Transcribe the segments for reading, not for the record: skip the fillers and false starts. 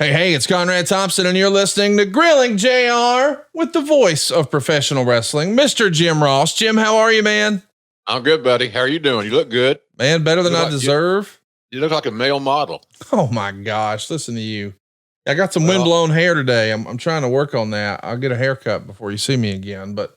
Hey, it's Conrad Thompson, and you're listening to Grilling JR with the voice of professional wrestling, Mr. Jim Ross. Jim, how are you, man? I'm good, buddy. How are you doing? You look good. Man, better than I deserve. You look like a male model. Oh, my gosh. Listen to you. I got some windblown hair today. I'm trying to work on that. I'll get a haircut before you see me again, but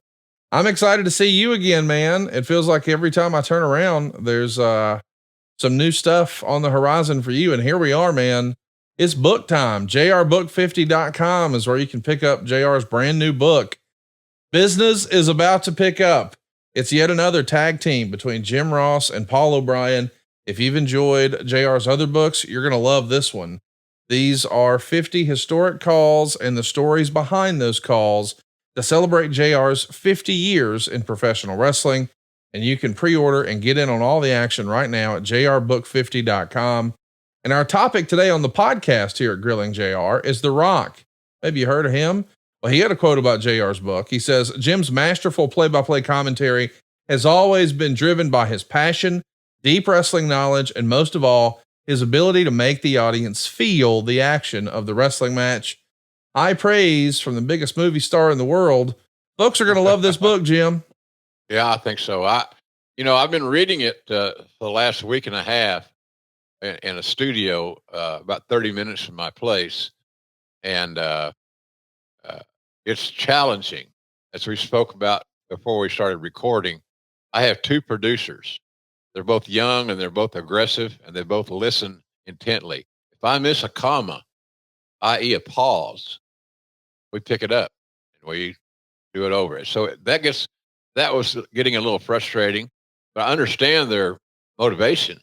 I'm excited to see you again, man. It feels like every time I turn around, there's some new stuff on the horizon for you. And here we are, man. It's book time. JRBook50.com is where you can pick up JR's brand new book. Business is about to pick up. It's yet another tag team between Jim Ross and Paul O'Brien. If you've enjoyed JR's other books, you're going to love this one. These are 50 historic calls and the stories behind those calls to celebrate JR's 50 years in professional wrestling. And you can pre-order and get in on all the action right now at JRBook50.com. And our topic today on the podcast here at Grilling JR is The Rock. Maybe you heard of him? Well, he had a quote about JR's book. He says, Jim's masterful play-by-play commentary has always been driven by his passion, deep wrestling knowledge, and most of all, his ability to make the audience feel the action of the wrestling match. High praise from the biggest movie star in the world. Folks are going to love this book, Jim. Yeah, I think so. I've been reading it for the last week and a half in a studio, about 30 minutes from my place. And it's challenging. As we spoke about before we started recording, I have two producers. They're both young and they're both aggressive and they both listen intently. If I miss a comma, i.e. a pause, we pick it up and we do it over. So that was getting a little frustrating, but I understand their motivation,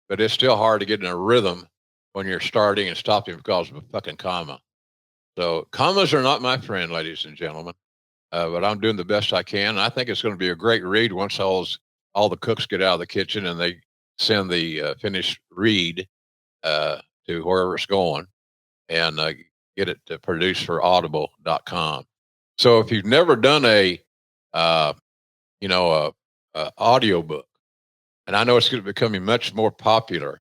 but it's still hard to get in a rhythm when you're starting and stopping because of a fucking comma. So commas are not my friend, ladies and gentlemen, but I'm doing the best I can. I think it's going to be a great read once all the cooks get out of the kitchen and they send the finished read to wherever it's going and get it produced for audible.com. So if you've never done a audio book, and I know it's going to becoming much more popular,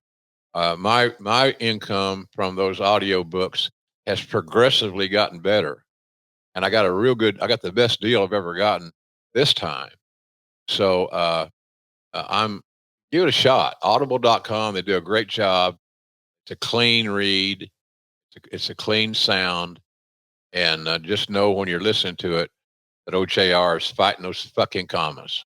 my income from those audio books has progressively gotten better. And I got the best deal I've ever gotten this time. So give it a shot. Audible.com. They do a great job. It's a clean read. It's a clean sound. And just know when you're listening to it that OJR is fighting those fucking commas.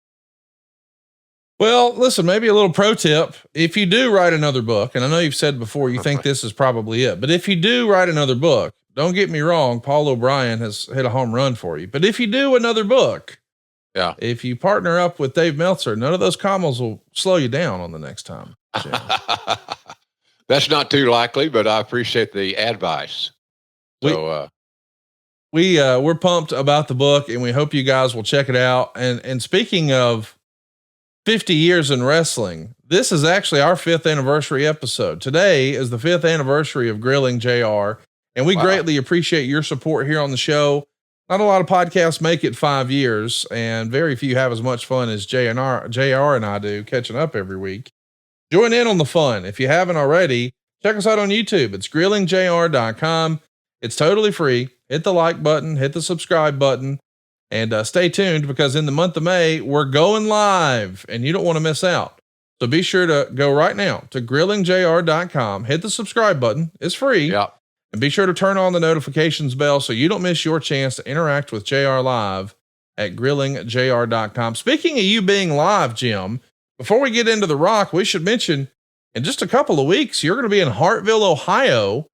Well, listen, maybe a little pro tip. If you do write another book, and I know you've said before, you think this is probably it, but if you do write another book, don't get me wrong, Paul O'Brien has hit a home run for you. But if you do another book, yeah, if you partner up with Dave Meltzer, none of those commas will slow you down on the next time. That's not too likely, but I appreciate the advice. So, we're pumped about the book and we hope you guys will check it out. And speaking of 50 years in wrestling, this is actually our 5th anniversary episode. Today is the 5th anniversary of Grilling JR. And we greatly appreciate your support here on the show. Not a lot of podcasts make it 5 years, and very few have as much fun as JR and I do catching up every week. Join in on the fun. If you haven't already, check us out on YouTube. It's grillingjr.com. It's totally free. Hit the like button, hit the subscribe button, and stay tuned because in the month of May, we're going live and you don't want to miss out. So be sure to go right now to grillingjr.com, hit the subscribe button. It's free. Yeah. And be sure to turn on the notifications bell so you don't miss your chance to interact with JR live at grillingjr.com. Speaking of you being live, Jim, before we get into The Rock, we should mention in just a couple of weeks, you're going to be in Hartville, Ohio.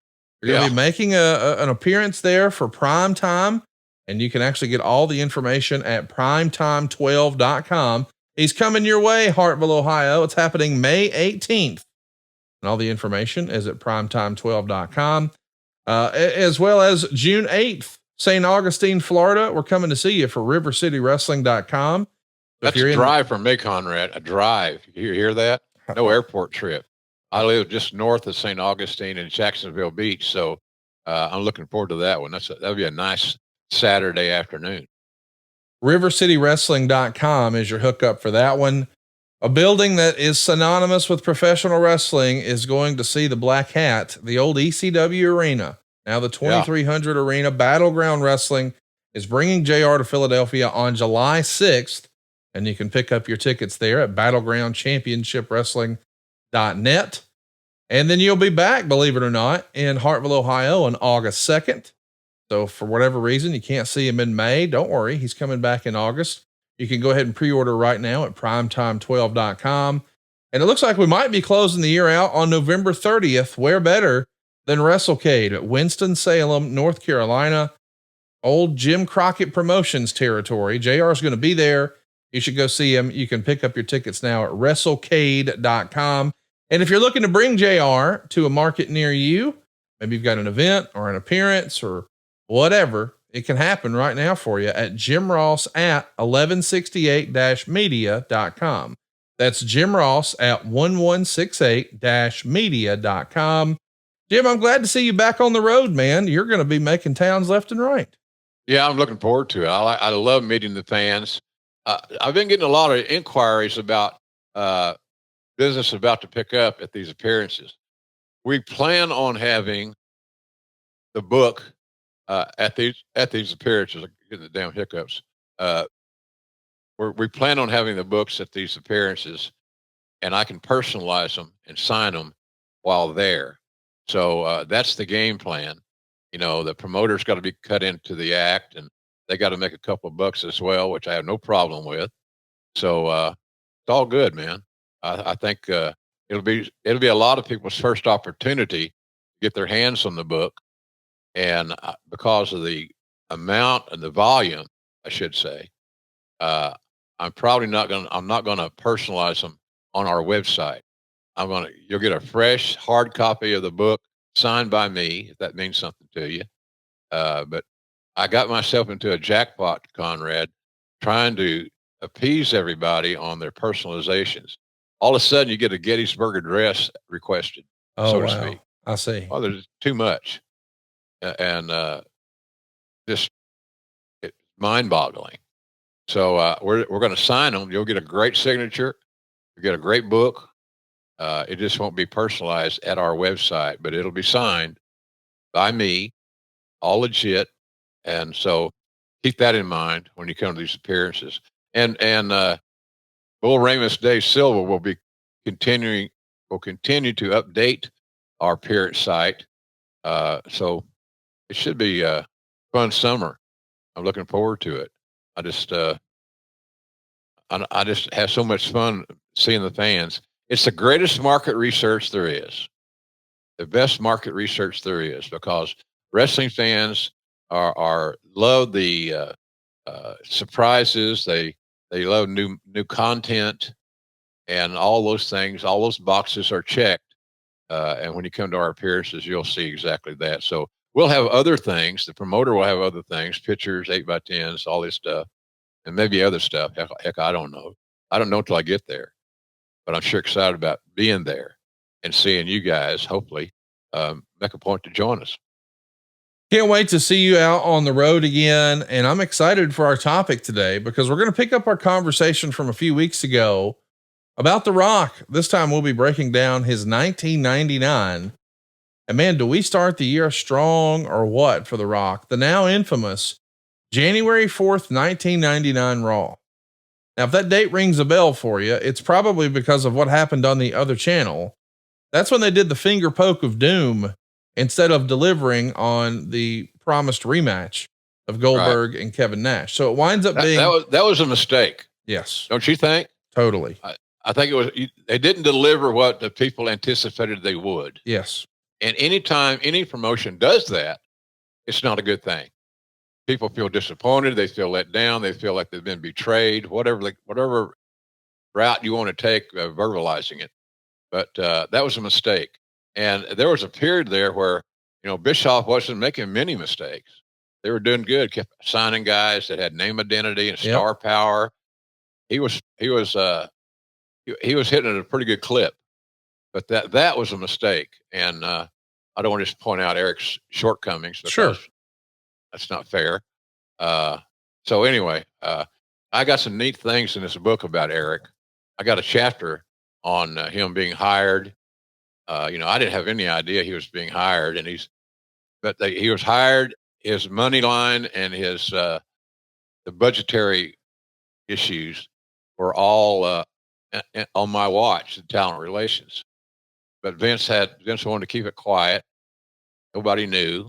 You're going to be making an appearance there for Prime Time. And you can actually get all the information at primetime12.com. He's coming your way, Hartville, Ohio. It's happening May 18th. And all the information is at primetime12.com. As well as June 8th, St. Augustine, Florida. We're coming to see you for rivercitywrestling.com. That's a drive from me, Conrad. A drive. You hear that? No airport trip. I live just north of St. Augustine in Jacksonville Beach. So I'm looking forward to that one. That'll be a nice Saturday afternoon. rivercitywrestling.com is your hookup for that one. A building that is synonymous with professional wrestling is going to see the Black Hat, the old ECW arena. Now the 2300 arena. Battleground Wrestling is bringing JR to Philadelphia on July 6th. And you can pick up your tickets there at battlegroundchampionshipwrestling.net. And then you'll be back, believe it or not, in Hartville, Ohio on August 2nd. So for whatever reason, you can't see him in May. Don't worry. He's coming back in August. You can go ahead and pre-order right now at primetime12.com. And it looks like we might be closing the year out on November 30th. Where better than WrestleCade at Winston-Salem, North Carolina, old Jim Crockett Promotions territory. JR is going to be there. You should go see him. You can pick up your tickets now at WrestleCade.com. And if you're looking to bring JR to a market near you, maybe you've got an event or an appearance or whatever, it can happen right now for you at Jim Ross at 1168-media.com. That's Jim Ross at 1168-media.com. Jim, I'm glad to see you back on the road, man. You're going to be making towns left and right. Yeah, I'm looking forward to it. I love meeting the fans. I've been getting a lot of inquiries about business about to pick up at these appearances. We plan on having the book at these appearances. I'm getting the damn hiccups. We plan on having the books at these appearances, and I can personalize them and sign them while there. So that's the game plan. You know, the promoter's got to be cut into the act, and they got to make a couple of bucks as well, which I have no problem with. So it's all good, man. I think it'll be a lot of people's first opportunity to get their hands on the book. And because of the amount and the volume, I should say, I'm not going to personalize them on our website. You'll get a fresh hard copy of the book signed by me, if that means something to you. But I got myself into a jackpot, Conrad, trying to appease everybody on their personalizations. All of a sudden you get a Gettysburg Address requested, so to speak. I see. Well, there's too much. And just it's mind-boggling. So we're going to sign them. You'll get a great signature. You get a great book. It just won't be personalized at our website, but it'll be signed by me, all legit. And so keep that in mind when you come to these appearances. And Bull Ramus Day Silva will continue to update our appearance site. So it should be a fun summer. I'm looking forward to it. I just have so much fun seeing the fans. It's the greatest market research there is, the best market research there is, because wrestling fans love the surprises. They love new content, and all those things. All those boxes are checked. And when you come to our appearances, you'll see exactly that. So we'll have other things. The promoter will have other things, pictures, 8x10s, all this stuff, and maybe other stuff. Heck, I don't know. I don't know until I get there. But I'm sure excited about being there and seeing you guys, hopefully, make a point to join us. Can't wait to see you out on the road again. And I'm excited for our topic today because we're going to pick up our conversation from a few weeks ago about The Rock. This time we'll be breaking down his 1999. And man, do we start the year strong or what for The Rock? The now infamous January 4th, 1999 Raw. Now, if that date rings a bell for you, it's probably because of what happened on the other channel. That's when they did the finger poke of doom instead of delivering on the promised rematch of Goldberg and Kevin Nash. So it winds up being that was a mistake. Yes. Don't you think? Totally. I think it was, they didn't deliver what the people anticipated they would. Yes. And anytime any promotion does that, it's not a good thing. People feel disappointed. They feel let down. They feel like they've been betrayed, whatever route you want to take, verbalizing it. But that was a mistake. And there was a period there where, Bischoff wasn't making many mistakes. They were doing good, kept signing guys that had name identity and star power. He was hitting at a pretty good clip, but that was a mistake. And I don't want to just point out Eric's shortcomings, because that's not fair. So anyway, I got some neat things in this book about Eric. I got a chapter on him being hired. I didn't have any idea he was being hired, and he was hired. His money line and his the budgetary issues were all on my watch, the talent relations. But Vince wanted to keep it quiet. Nobody knew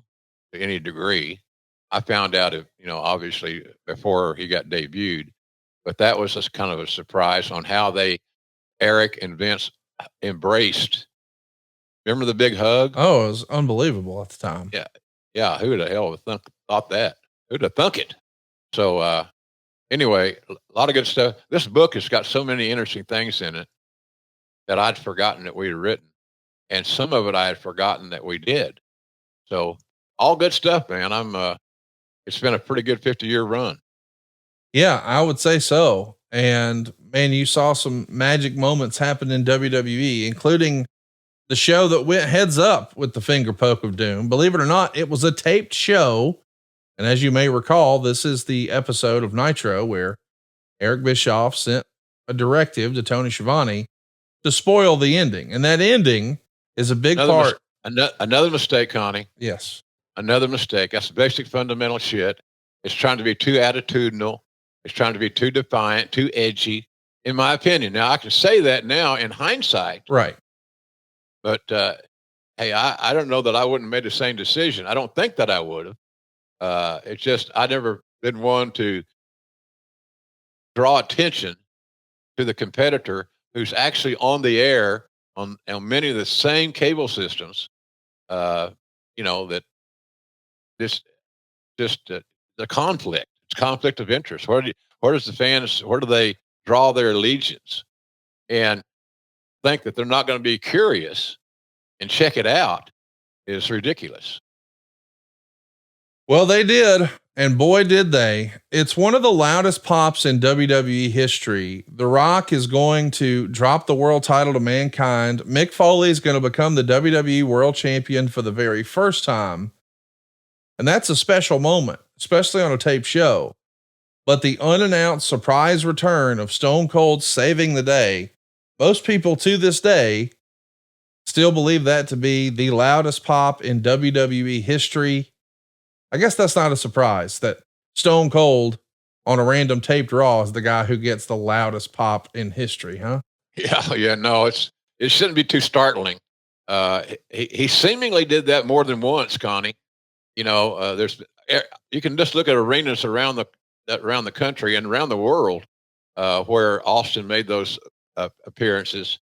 to any degree. I found out, obviously before he got debuted, but that was just kind of a surprise on how Eric and Vince embraced. Remember the big hug? Oh, it was unbelievable at the time. Yeah. Yeah. Who the hell would thought that? Who'd have thunk it? So, anyway, a lot of good stuff. This book has got so many interesting things in it that I'd forgotten that we'd written. And some of it I had forgotten that we did. So all good stuff, man. It's been a pretty good 50-year run. Yeah, I would say so. And man, you saw some magic moments happen in WWE, including the show that went heads up with the finger poke of doom. Believe it or not, it was a taped show. And as you may recall, this is the episode of Nitro where Eric Bischoff sent a directive to Tony Schiavone to spoil the ending. And that ending is a big part. Another mistake, Connie. Yes. Another mistake. That's basic fundamental shit. It's trying to be too attitudinal. It's trying to be too defiant, too edgy, in my opinion. Now, I can say that now in hindsight. Right. But, hey, I don't know that I wouldn't have made the same decision. I don't think that I would have. It's just, I never been one to draw attention to the competitor who's actually on the air on many of the same cable systems, that the conflict. It's conflict of interest. Where do they draw their allegiance and think that they're not going to be curious and check it out is ridiculous. Well, they did. And boy, did they. It's one of the loudest pops in WWE history. The Rock is going to drop the world title to Mankind. Mick Foley is going to become the WWE world champion for the very first time. And that's a special moment, especially on a tape show. But the unannounced surprise return of Stone Cold saving the day, most people to this day still believe that to be the loudest pop in WWE history. I guess that's not a surprise that Stone Cold on a random taped Raw is the guy who gets the loudest pop in history, huh? Yeah. No, it shouldn't be too startling. He seemingly did that more than once, Connie. You can just look at arenas around the country and around the world, where Austin made those appearances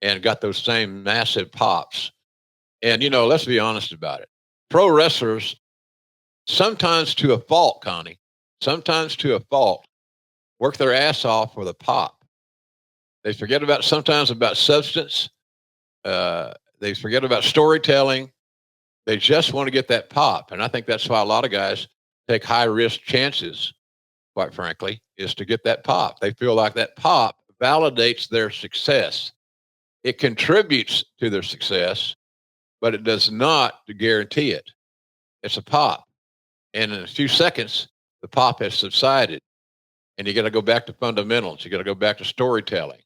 and got those same massive pops. And, let's be honest about it. Pro wrestlers, sometimes to a fault, Connie, work their ass off for the pop. They forget sometimes about substance. They forget about storytelling. They just want to get that pop. And I think that's why a lot of guys take high risk chances, quite frankly, is to get that pop. They feel like that pop validates their success. It contributes to their success, but it does not guarantee it. It's a pop. And in a few seconds, the pop has subsided. And you got to go back to fundamentals. You got to go back to storytelling.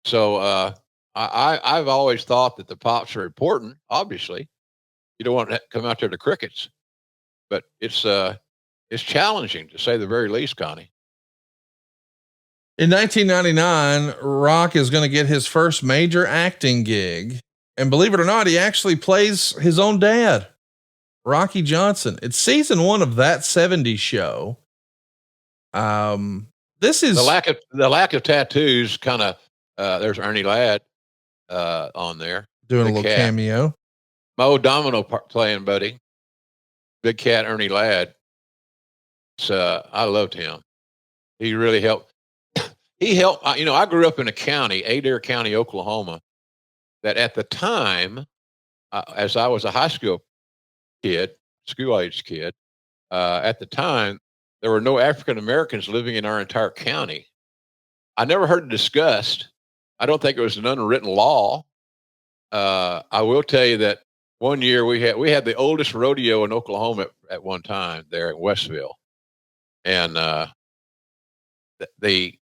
So I've always thought that the pops are important, obviously. You don't want to come out there to crickets. But it's challenging, to say the very least, Connie. In 1999, Rock is going to get his first major acting gig. And believe it or not, he actually plays his own dad, Rocky Johnson. It's season 1 of That 70s Show. This is the lack of tattoos. Kind of, there's Ernie Ladd, on there doing a little cameo. My old domino playing buddy, Big Cat Ernie Ladd. So I loved him. He really helped. He helped. I grew up in a county, Adair County, Oklahoma, that at the time, as I was a high school age kid, at the time, there were no African Americans living in our entire county. I never heard it discussed. I don't think it was an unwritten law. I will tell you that one year we had the oldest rodeo in Oklahoma at one time there in Westville. And the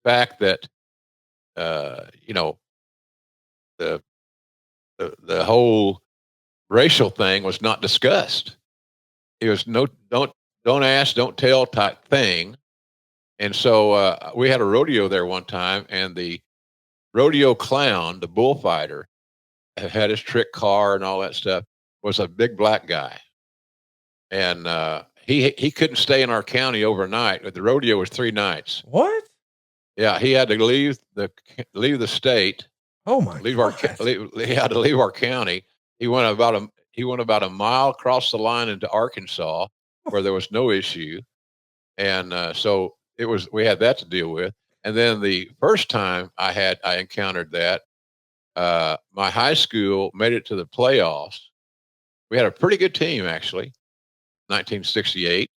fact that you know, the, the whole racial thing was not discussed. It was don't ask, don't tell type thing. And so we had a rodeo there one time, and the rodeo clown, the bullfighter, had his trick car and all that stuff, was a big black guy. And he couldn't stay in our county overnight. The rodeo was 3 nights. What? Yeah, he had to leave the state. Oh my God. He had to leave our county. He went about a mile across the line into Arkansas, where there was no issue, and so we had that to deal with. And then the first time I encountered that, my high school made it to the playoffs. We had a pretty good team, actually, 1968,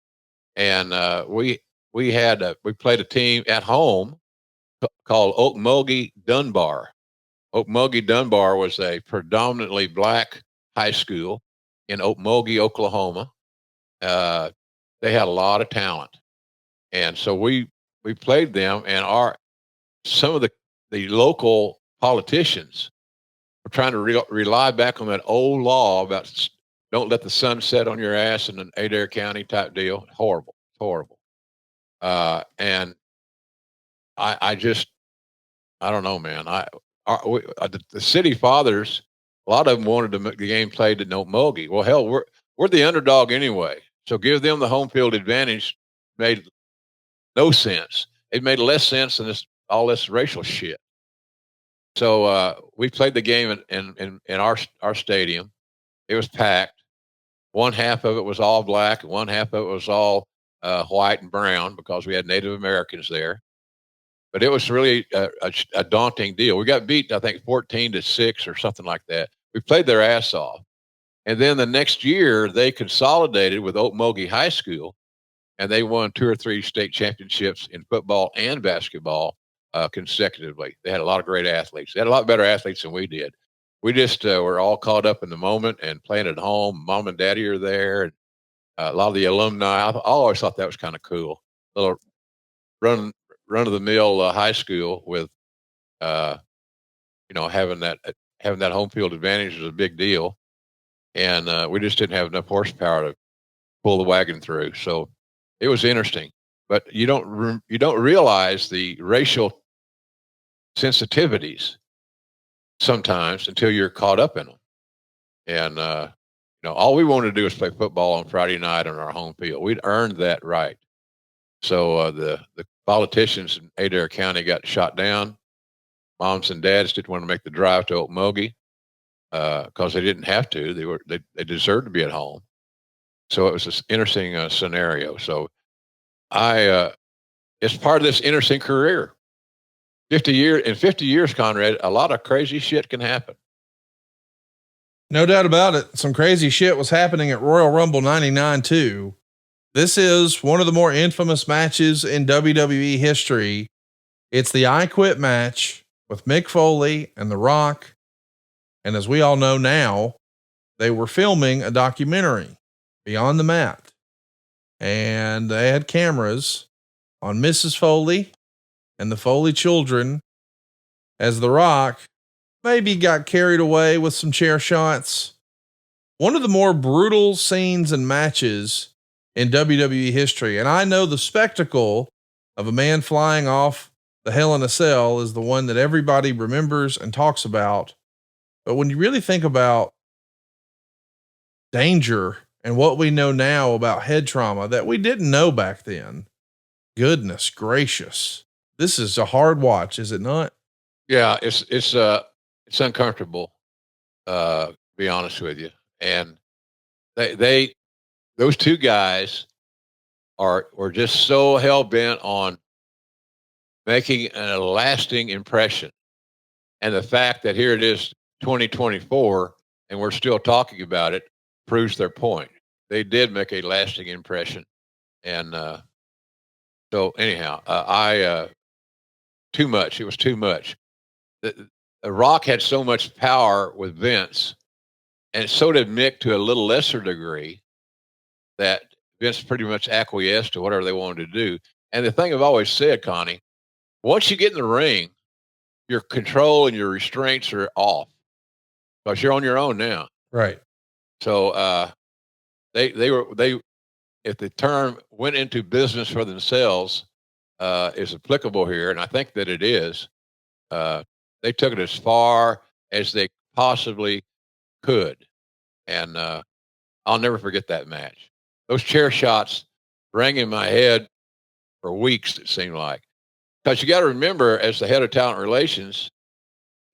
and we played a team at home called Okmulgee Dunbar. Okmulgee Dunbar was a predominantly black high school in Okmulgee, Oklahoma. They had a lot of talent, and so we played them. And some of the local politicians were trying to rely back on that old law about don't let the sun set on your ass in an Adair County type deal. Horrible, horrible. And I don't know, man. The city fathers, a lot of them wanted the game played at Okmulgee. Well, hell, we're the underdog anyway, so give them the home field advantage. Made no sense. It made less sense than all this racial shit. So we played the game in our stadium. It was packed. One half of it was all black, and one half of it was all white and brown because we had Native Americans there. But it was really a daunting deal. We got beat, I think, 14-6 or something like that. We played their ass off. And then the next year, they consolidated with Okmulgee High School, and they won 2 or 3 state championships in football and basketball consecutively. They had a lot of great athletes. They had a lot better athletes than we did. We just were all caught up in the moment and playing at home. Mom and Daddy are there, and a lot of the alumni. I always thought that was kind of cool. A little run of the mill high school with, having that home field advantage was a big deal, and we just didn't have enough horsepower to pull the wagon through. So it was interesting, but you don't realize the racial sensitivities sometimes until you're caught up in them. And all we wanted to do was play football on Friday night on our home field. We'd earned that right. So the politicians in Adair County got shot down. Moms and dads didn't want to make the drive to Okmulgee because they didn't have to. They deserved to be at home. So it was this interesting scenario. So it's part of this interesting career. 50 years, Conrad, a lot of crazy shit can happen. No doubt about it. Some crazy shit was happening at Royal Rumble 99 too. This is one of the more infamous matches in WWE history. It's the I Quit match with Mick Foley and The Rock. And as we all know now, they were filming a documentary, Beyond the Mat. And they had cameras on Mrs. Foley and the Foley children as The Rock maybe got carried away with some chair shots. One of the more brutal scenes and matches in WWE history. And I know the spectacle of a man flying off the Hell in a Cell is the one that everybody remembers and talks about. But when you really think about danger and what we know now about head trauma that we didn't know back then, goodness gracious, this is a hard watch, is it not? Yeah, it's uncomfortable, to be honest with you. And those two guys were just so hell bent on making a lasting impression. And the fact that here it is 2024 and we're still talking about it proves their point. They did make a lasting impression. And so anyhow, too much. It was too much. The Rock had so much power with Vince, and so did Mick to a little lesser degree, that Vince pretty much acquiesced to whatever they wanted to do. And the thing I've always said, Connie, once you get in the ring, your control and your restraints are off because you're on your own now. Right. So they if the term went into business for themselves is applicable here, and I think that it is, they took it as far as they possibly could. And I'll never forget that match. Those chair shots rang in my head for weeks, it seemed like. Because you got to remember, as the head of talent relations,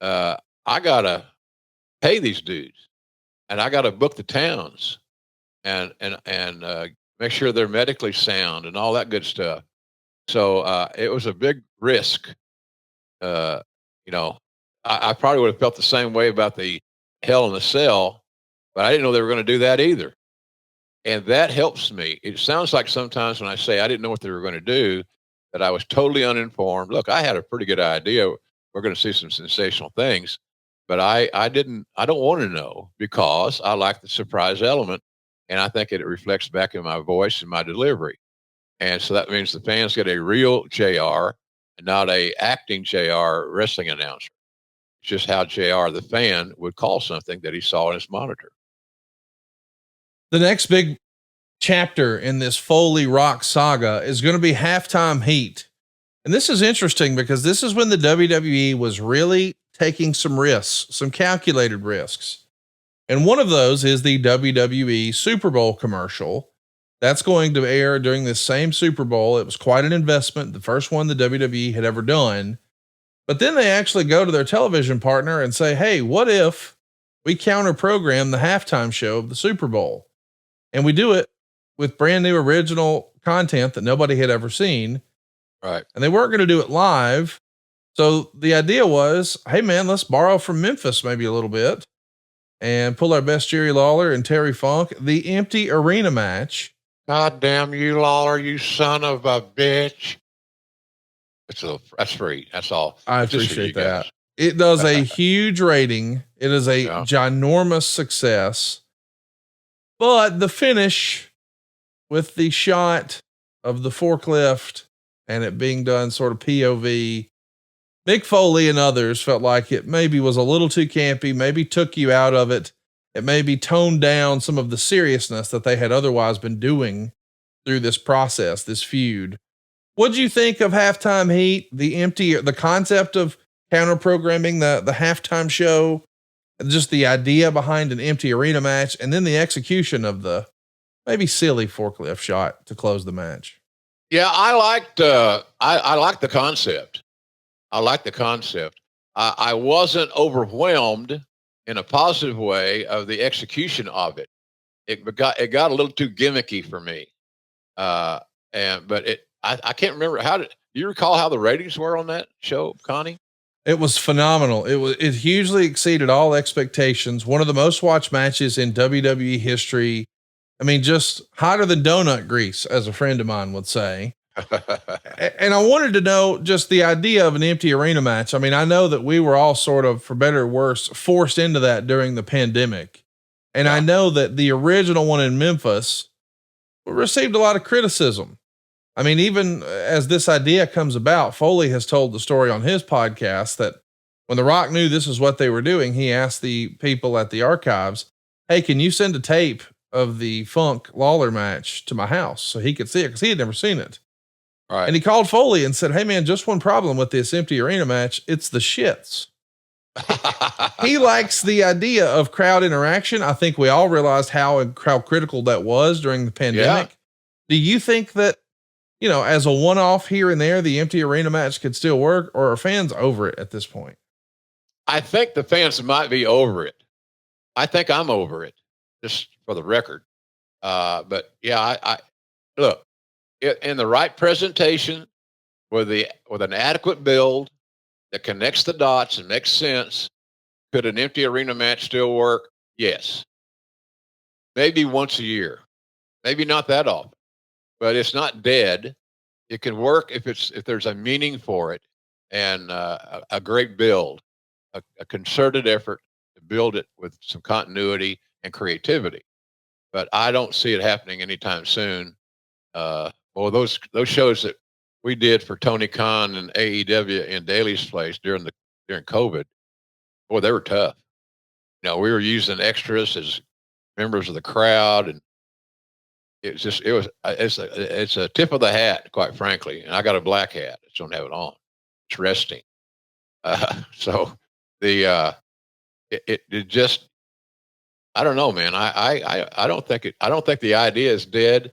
I got to pay these dudes and I got to book the towns and make sure they're medically sound and all that good stuff. So it was a big risk. You know, I probably would have felt the same way about the Hell in a Cell, but I didn't know they were going to do that either. And that helps me. It sounds like sometimes when I say I didn't know what they were going to do, that I was totally uninformed. Look, I had a pretty good idea. We're going to see some sensational things, but I don't want to know because I like the surprise element. And I think it reflects back in my voice and my delivery. And so that means the fans get a real JR and not a acting JR wrestling announcer. It's just how JR, the fan, would call something that he saw in his monitor. The next big chapter in this Foley Rock saga is going to be Halftime Heat. And this is interesting because this is when the WWE was really taking some risks, some calculated risks. And one of those is the WWE Super Bowl commercial that's going to air during this same Super Bowl. It was quite an investment, the first one the WWE had ever done. But then they actually go to their television partner and say, hey, what if we counter program the halftime show of the Super Bowl? And we do it with brand new original content that nobody had ever seen. Right. And they weren't going to do it live. So the idea was, hey man, let's borrow from Memphis maybe a little bit and pull our best Jerry Lawler and Terry Funk, the empty arena match. God damn you, Lawler, you son of a bitch. That's free. That's all. I appreciate that. It does a huge rating. It is a ginormous success. But the finish with the shot of the forklift and it being done sort of POV, Mick Foley and others felt like it maybe was a little too campy, maybe took you out of it. It maybe toned down some of the seriousness that they had otherwise been doing through this process, this feud. What'd you think of Halftime Heat, the concept of counter programming, the halftime show, just the idea behind an empty arena match, and then the execution of the maybe silly forklift shot to close the match? Yeah, I liked the concept. I like the concept. I wasn't overwhelmed in a positive way of the execution of it. It got a little too gimmicky for me. I can't remember do you recall how the ratings were on that show, Connie? It was phenomenal. It hugely exceeded all expectations. One of the most watched matches in WWE history. I mean, just hotter than donut grease, as a friend of mine would say. And I wanted to know just the idea of an empty arena match. I mean, I know that we were all sort of, for better or worse, forced into that during the pandemic. And I know that the original one in Memphis received a lot of criticism. I mean, even as this idea comes about, Foley has told the story on his podcast that when The Rock knew this is what they were doing, he asked the people at the archives, hey, can you send a tape of the Funk Lawler match to my house so he could see it? Cause he had never seen it. Right. And he called Foley and said, hey man, just one problem with this empty arena match. It's the shits. He likes the idea of crowd interaction. I think we all realized how critical that was during the pandemic. Yeah. Do you think that, as a one-off here and there, the empty arena match could still work, or are fans over it at this point? I think the fans might be over it. I think I'm over it, just for the record. But yeah, I look, in the right presentation with an adequate build that connects the dots and makes sense, could an empty arena match still work? Yes. Maybe once a year, maybe not that often, but it's not dead. It can work if there's a meaning for it and a great build, a concerted effort to build it with some continuity and creativity. But I don't see it happening anytime soon. Those shows that we did for Tony Khan and AEW in Daly's place during the during COVID, boy, they were tough. We were using extras as members of the crowd, and it's a tip of the hat, quite frankly. And I got a black hat. I just don't have it on. It's resting. So the it just, I don't know, man. I don't think I don't think the idea is dead,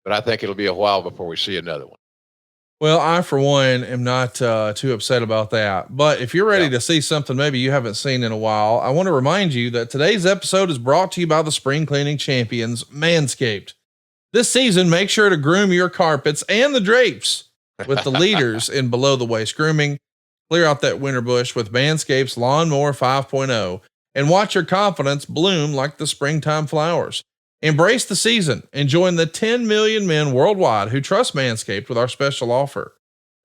but I think it'll be a while before we see another one. Well, I, for one, am not too upset about that. But if you're ready Yeah. to see something maybe you haven't seen in a while, I want to remind you that today's episode is brought to you by the spring cleaning champions, Manscaped. This season, make sure to groom your carpets and the drapes with the leaders in below the waist grooming. Clear out that winter bush with Manscaped's Lawnmower 5.0 and watch your confidence bloom like the springtime flowers. Embrace the season and join the 10 million men worldwide who trust Manscaped with our special offer.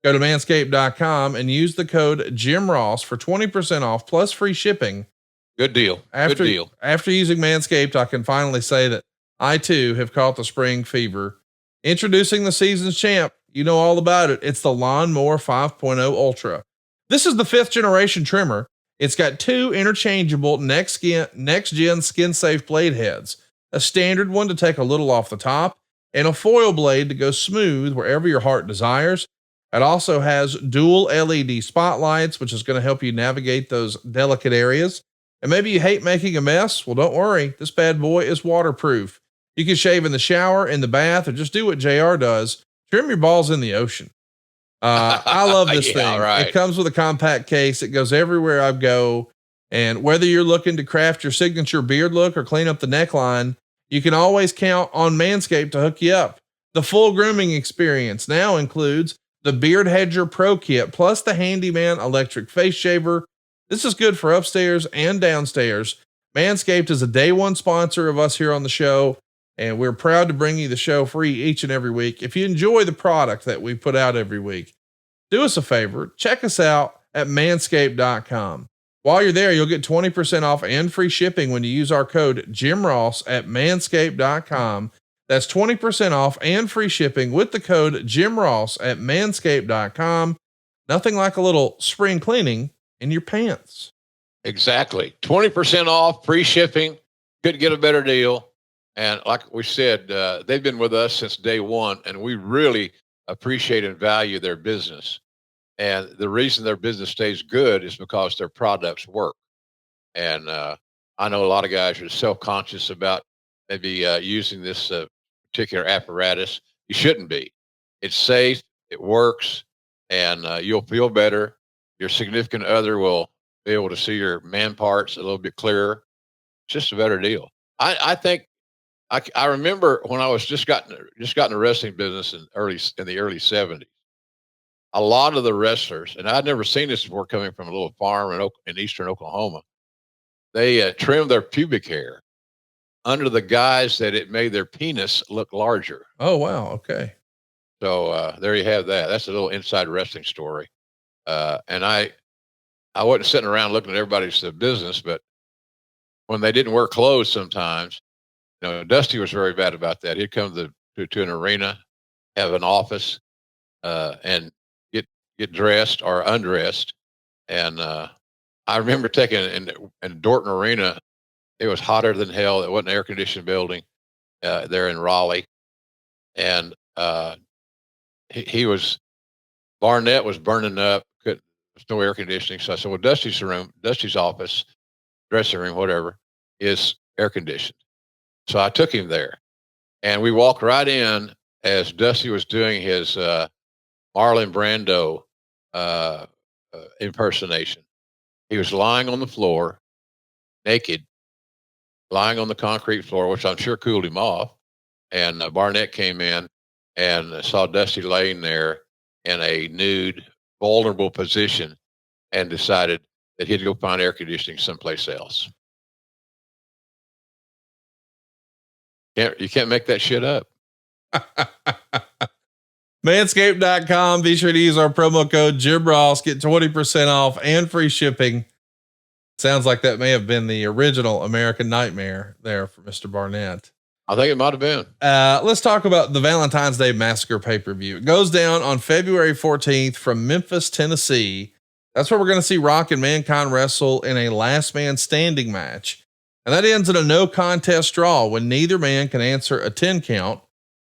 Go to manscaped.com and use the code Jim Ross for 20% off plus free shipping. Good deal. Good deal. After using Manscaped, I can finally say that I too have caught the spring fever. Introducing the season's champ. You know all about it. It's the Lawnmower 5.0 Ultra. This is the 5th generation trimmer. It's got 2 interchangeable next gen skin safe blade heads, a standard one to take a little off the top, and a foil blade to go smooth wherever your heart desires. It also has dual LED spotlights, which is going to help you navigate those delicate areas. And maybe you hate making a mess. Well, don't worry. This bad boy is waterproof. You can shave in the shower, in the bath, or just do what JR does. Trim your balls in the ocean. I love this thing. Right. It comes with a compact case. It goes everywhere I go. And whether you're looking to craft your signature beard look or clean up the neckline, you can always count on Manscaped to hook you up. The full grooming experience now includes the Beard Hedger Pro Kit, plus the Handyman electric face shaver. This is good for upstairs and downstairs. Manscaped is a day one sponsor of us here on the show, and we're proud to bring you the show free each and every week. If you enjoy the product that we put out every week, do us a favor, check us out at manscaped.com. While you're there, you'll get 20% off and free shipping when you use our code Jim Ross at manscaped.com. That's 20% off and free shipping with the code Jim Ross at manscaped.com. Nothing like a little spring cleaning in your pants. Exactly. 20% off, free shipping. Couldn't get a better deal. And like we said, they've been with us since day one, and we really appreciate and value their business. And the reason their business stays good is because their products work. And I know a lot of guys are self-conscious about maybe using this particular apparatus. You shouldn't be. It's safe, it works, and you'll feel better. Your significant other will be able to see your man parts a little bit clearer. It's just a better deal. I think I remember when I was just got in the wrestling business in the early 70s. A lot of the wrestlers, and I'd never seen this before coming from a little farm in eastern Oklahoma, they trimmed their pubic hair under the guise that it made their penis look larger. Oh, wow. Okay. So there you have that. That's a little inside wrestling story. And I wasn't sitting around looking at everybody's business, but when they didn't wear clothes sometimes, Dusty was very bad about that. He'd come to an arena, have an office, and get dressed or undressed. And I remember taking in Dorton Arena, it was hotter than hell. It wasn't an air conditioned building there in Raleigh. And Barnett was burning up. There's no air conditioning. So I said, well, Dusty's office, dressing room, whatever, is air conditioned. So I took him there, and we walked right in as Dusty was doing his Marlon Brando impersonation. He was lying on the floor, naked, lying on the concrete floor, which I'm sure cooled him off. And Barnett came in and saw Dusty laying there in a nude, vulnerable position, and decided that he'd go find air conditioning someplace else. You can't make that shit up. Manscaped.com. Be sure to use our promo code Jim Ross. Get 20% off and free shipping. Sounds like that may have been the original American Nightmare there for Mr. Barnett. I think it might have been. Let's talk about the Valentines Day Massacre pay-per-view. It goes down on February 14th from Memphis, Tennessee. That's where we're going to see Rock and Mankind wrestle in a last man standing match. And that ends in a no contest draw when neither man can answer a 10 count.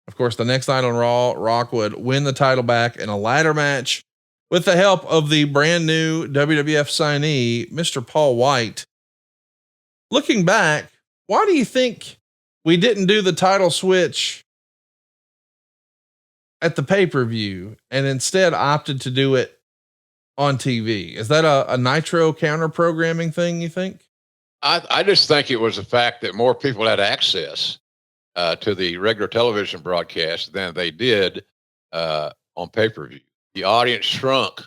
Of course, the next night on Raw, Rock would win the title back in a ladder match with the help of the brand new WWF signee, Mr. Paul White. Looking back, why do you think we didn't do the title switch at the pay-per-view and instead opted to do it on TV? Is that a Nitro counter programming thing, you think? I just think it was the fact that more people had access to the regular television broadcast than they did on pay-per-view. The audience shrunk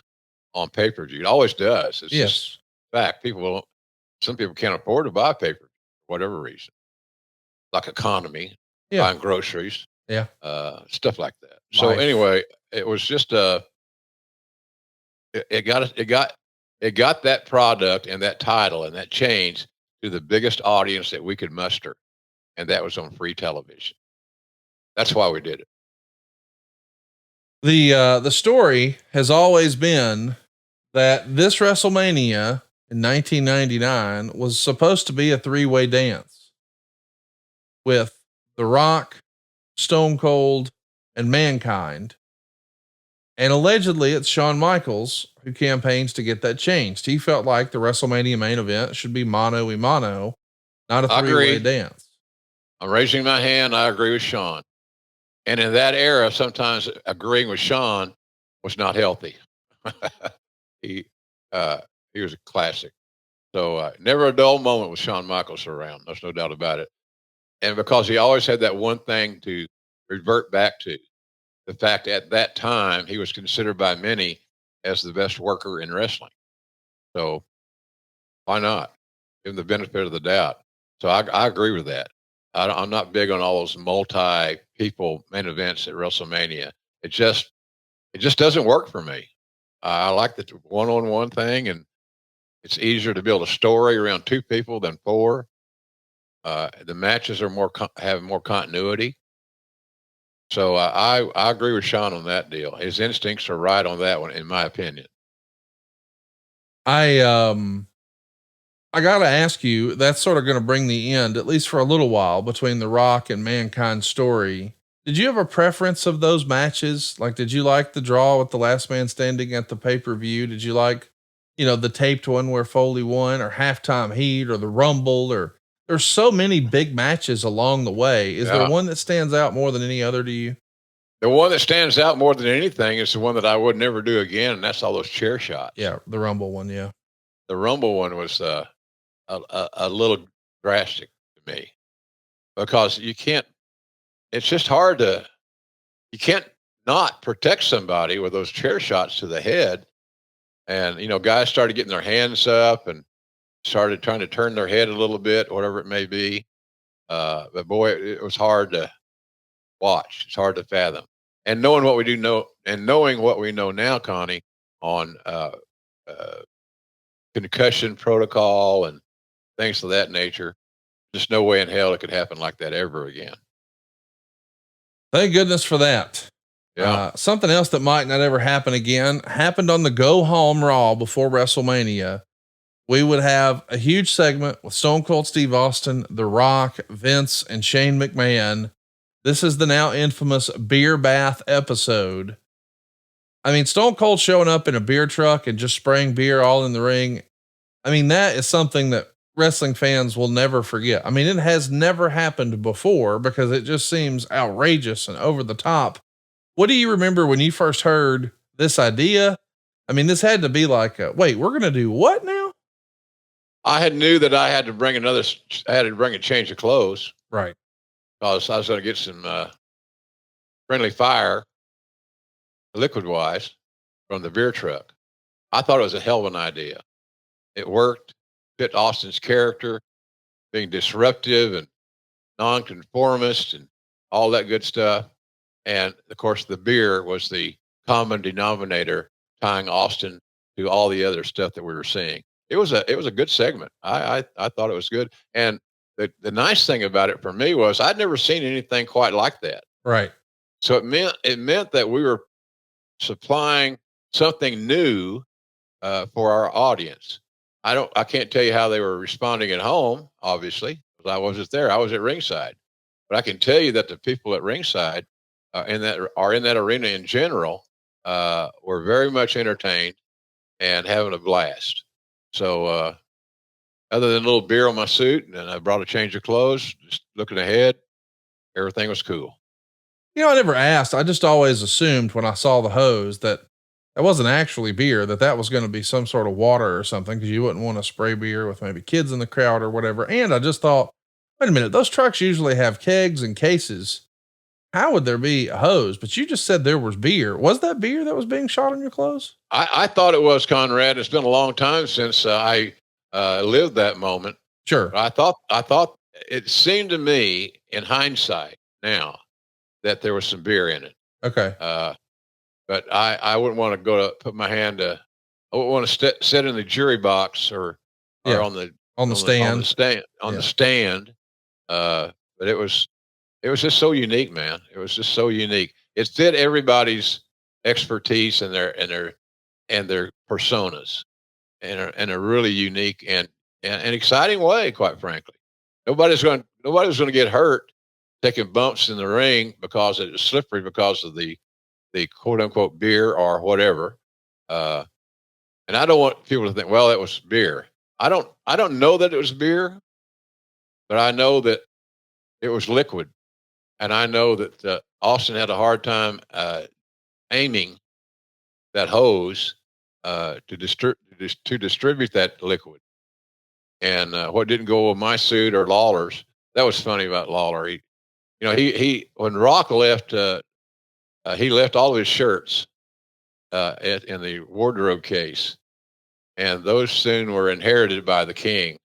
on pay-per-view. It always does. It's just fact. Some people can't afford to buy pay-per-view for whatever reason, like economy, buying groceries, stuff like that. So anyway, it was just it got that product and that title and that change to the biggest audience that we could muster, and that was on free television. That's why we did it. The story has always been that this WrestleMania in 1999 was supposed to be a 3-way dance with The Rock, Stone Cold, and Mankind. And allegedly it's Shawn Michaels who campaigns to get that changed. He felt like the WrestleMania main event should be mano a mano, not a 3-way dance. I'm raising my hand. I agree with Shawn. And in that era, sometimes agreeing with Shawn was not healthy. He was a classic. So never a dull moment with Shawn Michaels around. There's no doubt about it. And because he always had that one thing to revert back to, the fact at that time he was considered by many as the best worker in wrestling. So why not give him the benefit of the doubt? So I agree with that. I'm not big on all those multi-people main events at WrestleMania. It just doesn't work for me. I like the one-on-one thing, and it's easier to build a story around 2 people than 4. The matches are have more continuity. So I agree with Shawn on that deal. His instincts are right on that one, in my opinion. I got to ask you, that's sort of going to bring the end, at least for a little while, between The Rock and Mankind story. Did you have a preference of those matches? Like, did you like the draw with the last man standing at the pay-per-view? Did you like, the taped one where Foley won, or halftime heat, or the Rumble, or there's so many big matches along the way. Is there one that stands out more than any other to you? The one that stands out more than anything is the one that I would never do again. And that's all those chair shots. Yeah. The Rumble one. Yeah. The Rumble one was, a little drastic to me, because it's just hard you can't not protect somebody with those chair shots to the head. And, guys started getting their hands up and started trying to turn their head a little bit, whatever it may be. But boy, it was hard to watch. It's hard to fathom. And knowing what we know now, Connie, on, concussion protocol and things of that nature, just no way in hell it could happen like that ever again. Thank goodness for that. Yeah. Something else that might not ever happen again happened on the Go Home Raw before WrestleMania. We would have a huge segment with Stone Cold Steve Austin, The Rock, Vince, and Shane McMahon. This is the now infamous beer bath episode. I mean, Stone Cold showing up in a beer truck and just spraying beer all in the ring. I mean, that is something that wrestling fans will never forget. I mean, it has never happened before because it just seems outrageous and over the top. What do you remember when you first heard this idea? I mean, this had to be like, wait, we're going to do what now? I knew that I had to bring a change of clothes. Right. Because I was going to get some friendly fire, liquid wise, from the beer truck. I thought it was a hell of an idea. It worked, fit Austin's character, being disruptive and nonconformist and all that good stuff. And of course, the beer was the common denominator tying Austin to all the other stuff that we were seeing. It was a good segment. I thought it was good. And the nice thing about it for me was I'd never seen anything quite like that. Right. So it meant that we were supplying something new for our audience. I can't tell you how they were responding at home, obviously, because I wasn't there. I was at ringside, but I can tell you that the people at ringside in that arena in general were very much entertained and having a blast. So, other than a little beer on my suit, and I brought a change of clothes, just looking ahead, everything was cool. I never asked. I just always assumed when I saw the hose that wasn't actually beer, that was going to be some sort of water or something, because you wouldn't want to spray beer with maybe kids in the crowd or whatever. And I just thought, wait a minute, those trucks usually have kegs and cases. How would there be a hose? But you just said there was beer. Was that beer that was being shot on your clothes? I thought it was, Conrad. It's been a long time since I lived that moment. Sure. I thought it seemed to me in hindsight now that there was some beer in it. Okay. But I wouldn't want to go to put my hand I wouldn't want to sit in the jury box or on the stand. The stand. But it was just so unique, man. It was just so unique. It fit everybody's expertise and their personas in a really unique and exciting way, quite frankly. Nobody's going to get hurt taking bumps in the ring because it was slippery because of the quote unquote beer or whatever. And I don't want people to think, well, it was beer. I don't know that it was beer, but I know that it was liquid. And I know that Austin had a hard time aiming that hose to distribute that liquid. And what didn't go with my suit or Lawler's, that was funny about Lawler. He when Rock left, he left all of his shirts in the wardrobe case, and those soon were inherited by the King,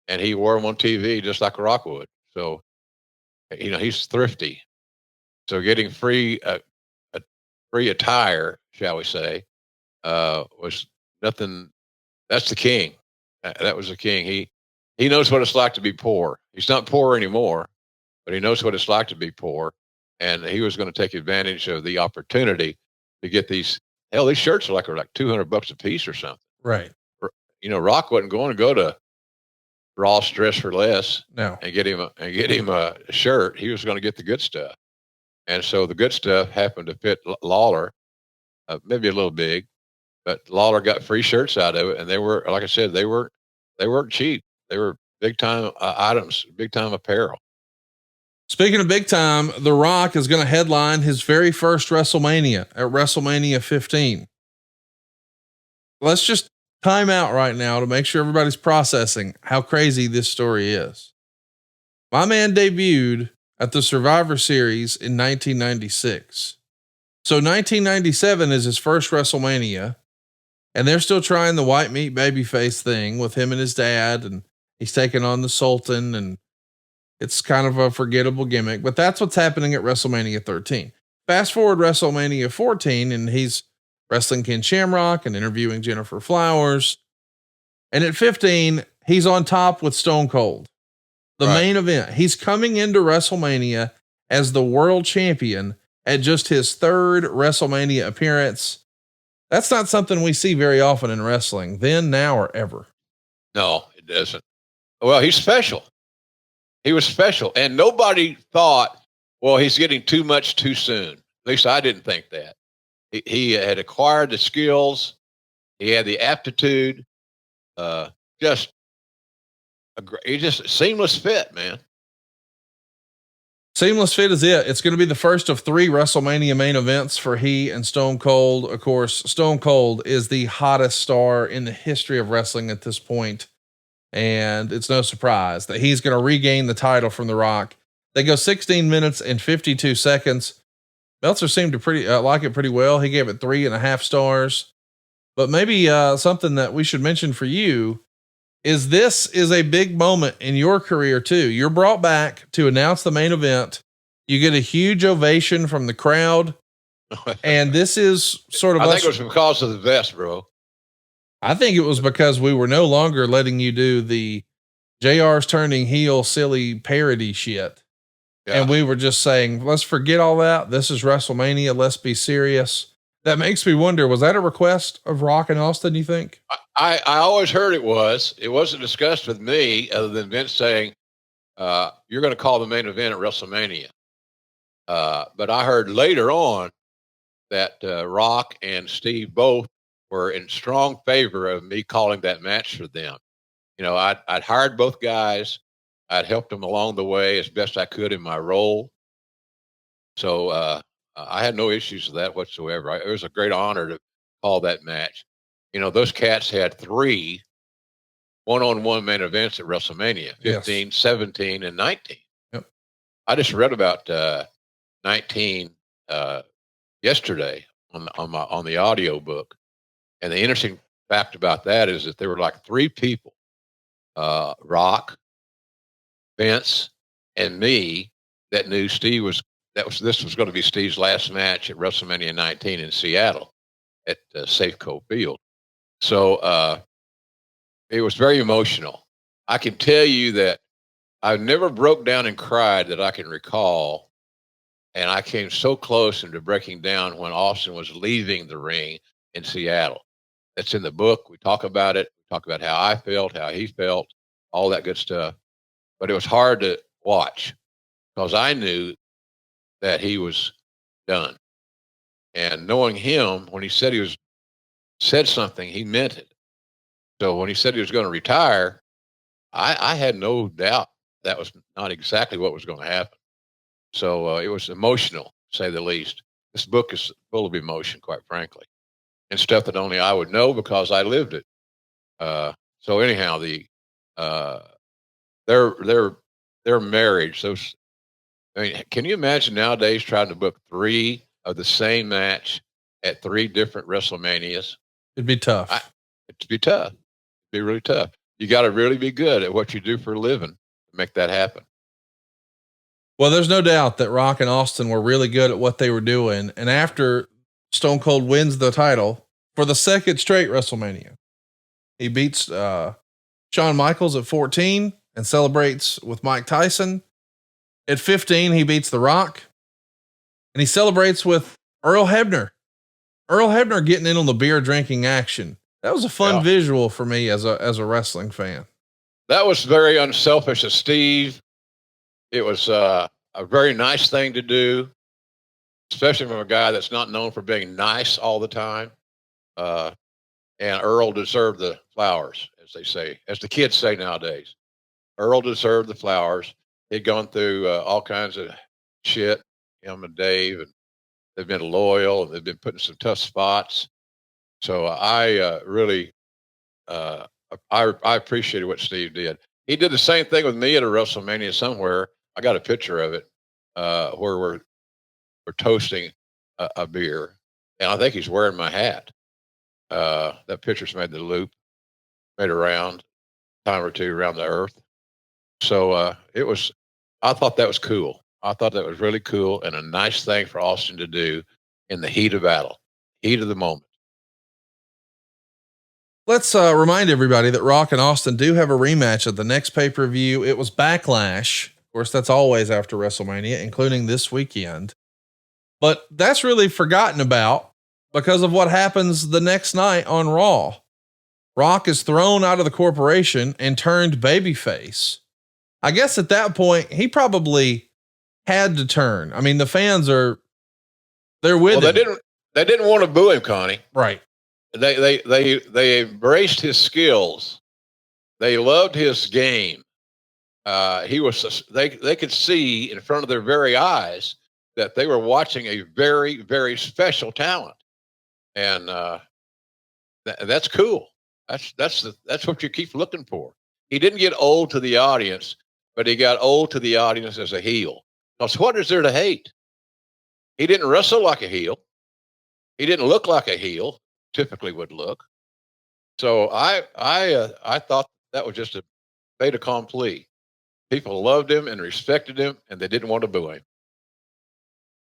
and he wore them on TV just like Rock would. So, he's thrifty. So getting free attire, shall we say, was nothing. That's the King. That was the King. He knows what it's like to be poor. He's not poor anymore, but he knows what it's like to be poor. And he was going to take advantage of the opportunity to get these. Hell, these shirts are like $200 a piece or something. Right. Rock wasn't going to go to Ross Dress for Less no. and get him a shirt. He was going to get the good stuff. And so the good stuff happened to fit Lawler, maybe a little big, but Lawler got free shirts out of it. And they were, like I said, they weren't cheap. They were big time items, big time apparel. Speaking of big time, The Rock is going to headline his very first WrestleMania at WrestleMania 15. Let's just time out right now to make sure everybody's processing how crazy this story is. My man debuted at the Survivor Series in 1996. So 1997 is his first WrestleMania, and they're still trying the white meat babyface thing with him and his dad, and he's taking on the Sultan, and it's kind of a forgettable gimmick, but that's what's happening at WrestleMania 13. Fast forward WrestleMania 14, and he's wrestling Ken Shamrock and interviewing Jennifer Flowers. And at 15, he's on top with Stone Cold. The main event. He's coming into WrestleMania as the world champion at just his third WrestleMania appearance. That's not something we see very often in wrestling, then, now, or ever. No, it doesn't. Well, he's special. He was special. And nobody thought, well, he's getting too much too soon. At least I didn't think that. He had acquired the skills. He had the aptitude. Just seamless fit, man. Seamless fit is it. It's going to be the first of 3 WrestleMania main events for he and Stone Cold. Of course, Stone Cold is the hottest star in the history of wrestling at this point. And it's no surprise that he's going to regain the title from The Rock. They go 16 minutes and 52 seconds. Meltzer seemed to like it pretty well. He gave it 3.5 stars, but maybe, something that we should mention for you is this is a big moment in your career too. You're brought back to announce the main event. You get a huge ovation from the crowd. And this is sort of, I think it was because of the vest, bro. I think it was because we were no longer letting you do the JR's turning heel silly parody shit. Yeah. And we were just saying, let's forget all that. This is WrestleMania. Let's be serious. That makes me wonder, was that a request of Rock and Austin, you think? I always heard it was. It wasn't discussed with me other than Vince saying, you're going to call the main event at WrestleMania. But I heard later on that Rock and Steve both were in strong favor of me calling that match for them. You know, I'd hired both guys. I'd helped them along the way as best I could in my role. So I had no issues with that whatsoever. It was a great honor to call that match. You know, those cats had 3 one-on-one main events at WrestleMania, 15, yes. 17, and 19. Yep. I just read about 19 yesterday on the audio book. And the interesting fact about that is that there were like 3 people, Rock, Vince, and me, that knew this was going to be Steve's last match at WrestleMania 19 in Seattle at Safeco Field. So it was very emotional. I can tell you that I never broke down and cried that I can recall. And I came so close into breaking down when Austin was leaving the ring in Seattle. That's in the book. We talk about it. We talk about how I felt, how he felt, all that good stuff. But it was hard to watch because I knew that he was done. And knowing him, when he said said something, he meant it. So when he said he was going to retire, I had no doubt that was not exactly what was going to happen. So it was emotional, to say the least. This book is full of emotion, quite frankly, and stuff that only I would know because I lived it. So anyhow, their marriage. Can you imagine nowadays trying to book 3 of the same match at 3 different WrestleManias? It'd be tough. It'd be tough. It'd be really tough. You got to really be good at what you do for a living to make that happen. Well, there's no doubt that Rock and Austin were really good at what they were doing. And after Stone Cold wins the title for the 2nd straight WrestleMania, he beats Shawn Michaels at 14 and celebrates with Mike Tyson. At 15, he beats The Rock and he celebrates with Earl Hebner. Earl Hebner getting in on the beer drinking action. That was a fun visual for me as a wrestling fan. That was very unselfish of Steve. It was a very nice thing to do, especially from a guy that's not known for being nice all the time. And Earl deserved the flowers, as they say, as the kids say nowadays. Earl deserved the flowers. He'd gone through all kinds of shit, him and Dave, and they've been loyal, and they've been put in some tough spots. So I really, I appreciated what Steve did. He did the same thing with me at a WrestleMania somewhere. I got a picture of it where we're toasting a beer, and I think he's wearing my hat. That picture's made the loop, made a round time or two around the earth. So I thought that was cool. I thought that was really cool and a nice thing for Austin to do in the heat of battle, heat of the moment. Let's remind everybody that Rock and Austin do have a rematch at the next pay-per-view. It was Backlash. Of course, that's always after WrestleMania, including this weekend. But that's really forgotten about because of what happens the next night on Raw. Rock is thrown out of the corporation and turned babyface. I guess at that point, he probably had to turn. I mean, the fans they're with him. They didn't want to boo him, Connie. Right. They embraced his skills. They loved his game. They could see in front of their very eyes that they were watching a very, very special talent. And that's cool. That's what you keep looking for. He didn't get old to the audience, but he got old to the audience as a heel. Because what is there to hate? He didn't wrestle like a heel. He didn't look like a heel typically would look. So I thought that was just a fait accompli. People loved him and respected him, and they didn't want to boo him.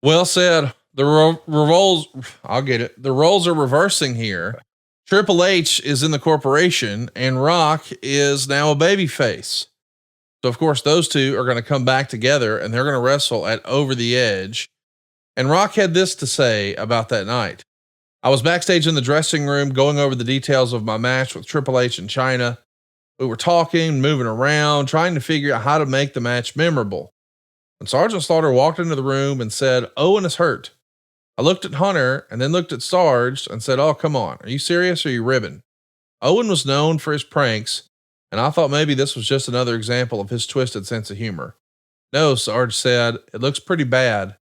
Well said. The roles, I'll get it. The roles are reversing here. Triple H is in the corporation and Rock is now a babyface. So of course those two are going to come back together and they're going to wrestle at Over the Edge. And Rock had this to say about that night. I was backstage in the dressing room going over the details of my match with Triple H and China. We were talking, moving around, trying to figure out how to make the match memorable. When Sergeant Slaughter walked into the room and said, "Owen is hurt," I looked at Hunter and then looked at Sarge and said, "Oh, come on. Are you serious or are you ribbing?" Owen was known for his pranks, and I thought maybe this was just another example of his twisted sense of humor. "No," Sarge said, "it looks pretty bad.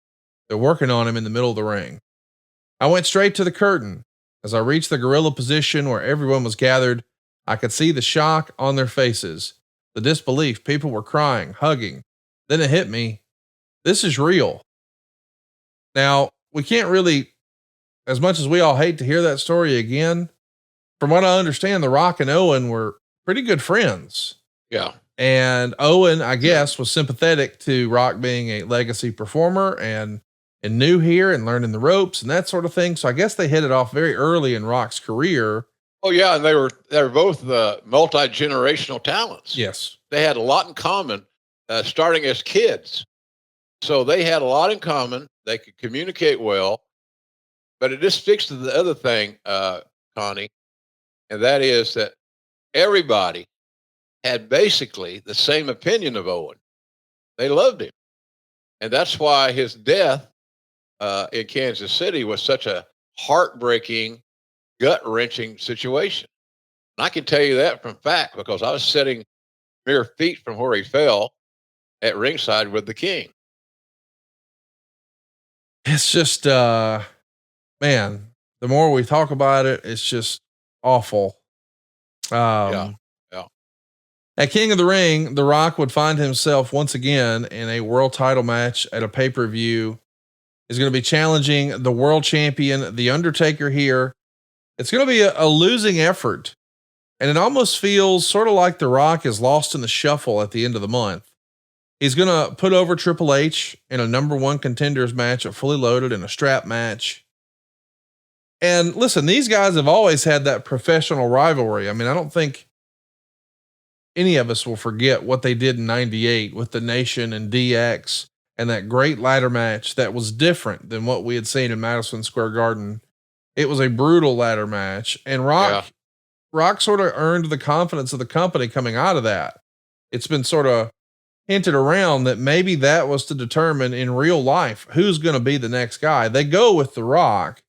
They're working on him in the middle of the ring." I went straight to the curtain. As I reached the gorilla position where everyone was gathered, I could see the shock on their faces, the disbelief. People were crying, hugging. Then it hit me. This is real. Now, we can't really, as much as we all hate to hear that story again, from what I understand, The Rock and Owen were pretty good friends. Yeah. And Owen, I guess, was sympathetic to Rock being a legacy performer and new here and learning the ropes and that sort of thing. So I guess they hit it off very early in Rock's career. Oh yeah, and they were both multi-generational talents. Yes. They had a lot in common, starting as kids. So they had a lot in common. They could communicate well, but it just speaks to the other thing, Connie, and that is that everybody had basically the same opinion of Owen. They loved him, and that's why his death in Kansas City was such a heartbreaking, gut-wrenching situation. And I can tell you that from fact because I was sitting mere feet from where he fell at ringside with the King. It's just, man, the more we talk about it, it's just awful. Yeah. At King of the Ring, The Rock would find himself once again in a world title match at a pay-per-view. He's going to be challenging the world champion, The Undertaker, here. It's going to be a losing effort. And it almost feels sort of like The Rock is lost in the shuffle at the end of the month. He's going to put over Triple H in a number one contenders match at Fully Loaded in a strap match. And listen, these guys have always had that professional rivalry. I mean, I don't think any of us will forget what they did in 98 with the Nation and DX and that great ladder match that was different than what we had seen in Madison Square Garden. It was a brutal ladder match, and Rock sort of earned the confidence of the company coming out of that. It's been sort of hinted around that maybe that was to determine in real life who's going to be the next guy. They go with The Rock.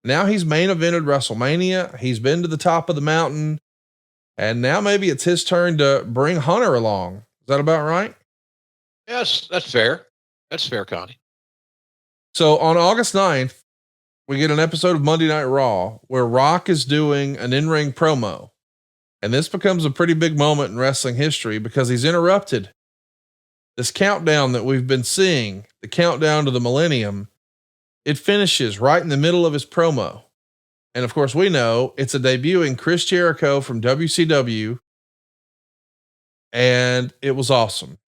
Now he's main evented WrestleMania. He's been to the top of the mountain. And now maybe it's his turn to bring Hunter along. Is that about right? Yes, that's fair. That's fair, Connie. So on August 9th, we get an episode of Monday Night Raw where Rock is doing an in-ring promo. And this becomes a pretty big moment in wrestling history because he's interrupted. This countdown that we've been seeing, the countdown to the millennium, it finishes right in the middle of his promo. And of course, we know it's a debuting Chris Jericho from WCW. And it was awesome.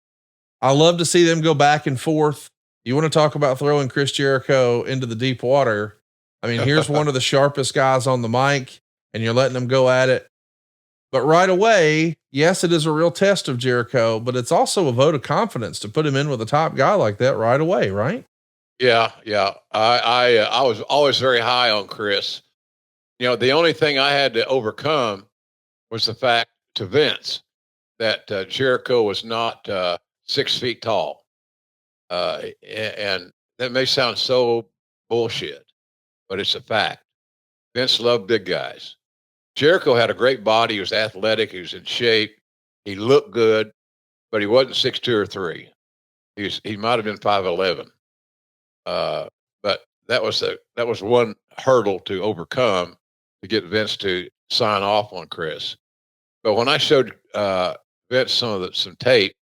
I love to see them go back and forth. You want to talk about throwing Chris Jericho into the deep water? I mean, here's one of the sharpest guys on the mic, and you're letting them go at it. But right away, yes, it is a real test of Jericho, but it's also a vote of confidence to put him in with a top guy like that right away, right? Yeah. I was always very high on Chris. You know, the only thing I had to overcome was the fact to Vince that Jericho was not 6 feet tall. And that may sound so bullshit, but it's a fact. Vince loved big guys. Jericho had a great body. He was athletic. He was in shape. He looked good, but he wasn't 6'2" or 3. He might have been 5'11". But that was one hurdle to overcome to get Vince to sign off on Chris. But when I showed Vince some tape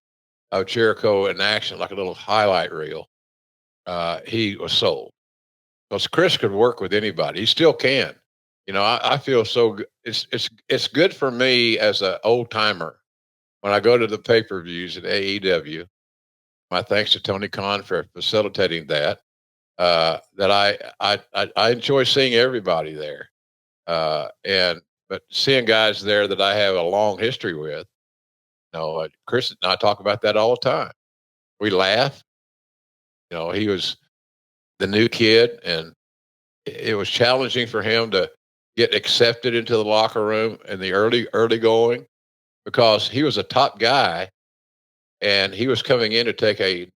of Jericho in action, like a little highlight reel, he was sold. Because Chris could work with anybody. He still can. You know, I feel so good. It's good for me as an old timer when I go to the pay-per-views at AEW. My thanks to Tony Khan for facilitating that. That I enjoy seeing everybody there. But seeing guys there that I have a long history with, you know, Chris and I talk about that all the time. We laugh. You know, he was the new kid, and it was challenging for him to get accepted into the locker room in the early going because he was a top guy and he was coming in to take a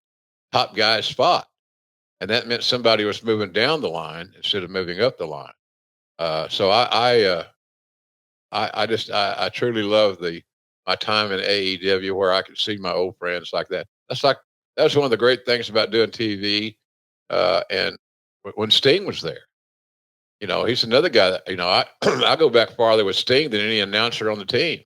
top guy's spot. And that meant somebody was moving down the line instead of moving up the line. So I truly love my time in AEW where I could see my old friends like that. That's one of the great things about doing TV. And when Sting was there, he's another guy that, I go back farther with Sting than any announcer on the team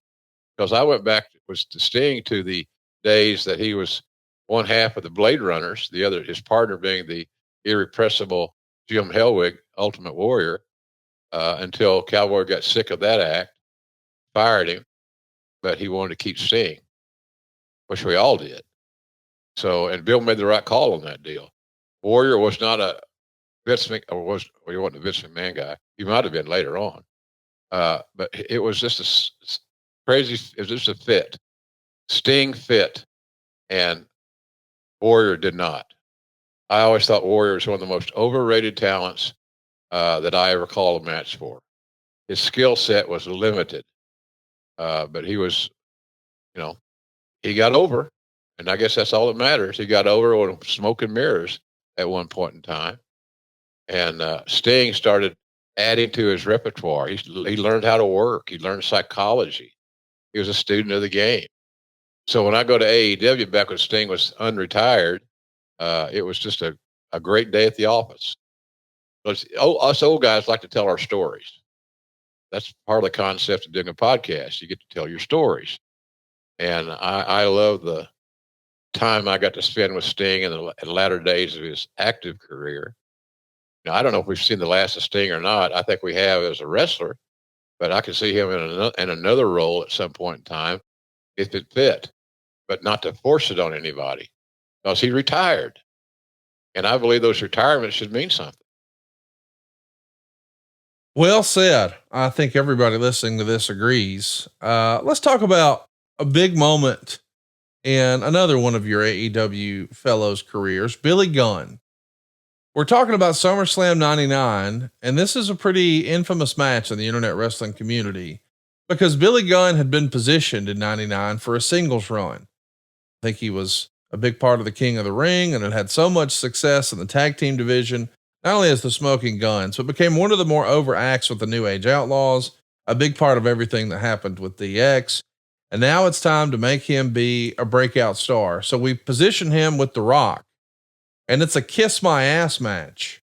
because I went back to Sting to the days that he was one half of the Blade Runners, his partner being the irrepressible Jim Hellwig, Ultimate Warrior, until Cowboy got sick of that act, fired him, but he wanted to keep Sting, which we all did. So, and Bill made the right call on that deal. Warrior was not a Vince he wasn't a Vince McMahon guy. He might have been later on. But it was just a crazy, it was just a fit. Sting fit and Warrior did not. I always thought Warrior was one of the most overrated talents that I ever called a match for. His skill set was limited, but he was, he got over, and I guess that's all that matters. He got over with smoke and mirrors at one point in time, and Sting started adding to his repertoire. He learned how to work. He learned psychology. He was a student of the game. So when I go to AEW back when Sting was unretired, it was just a great day at the office. But us old guys like to tell our stories. That's part of the concept of doing a podcast. You get to tell your stories. And I love the time I got to spend with Sting in the latter days of his active career. Now, I don't know if we've seen the last of Sting or not. I think we have as a wrestler, but I can see him in another role at some point in time if it fit, but not to force it on anybody because he retired. And I believe those retirements should mean something. Well said. I think everybody listening to this agrees. Let's talk about a big moment in another one of your AEW fellows' careers, Billy Gunn. We're talking about SummerSlam 99, and this is a pretty infamous match in the internet wrestling community because Billy Gunn had been positioned in 99 for a singles run. I think he was a big part of the King of the Ring and had had so much success in the tag team division, not only as the Smoking Guns, but became one of the more over acts with the New Age Outlaws, a big part of everything that happened with DX. And now it's time to make him be a breakout star. So we position him with The Rock, and it's a kiss my ass match.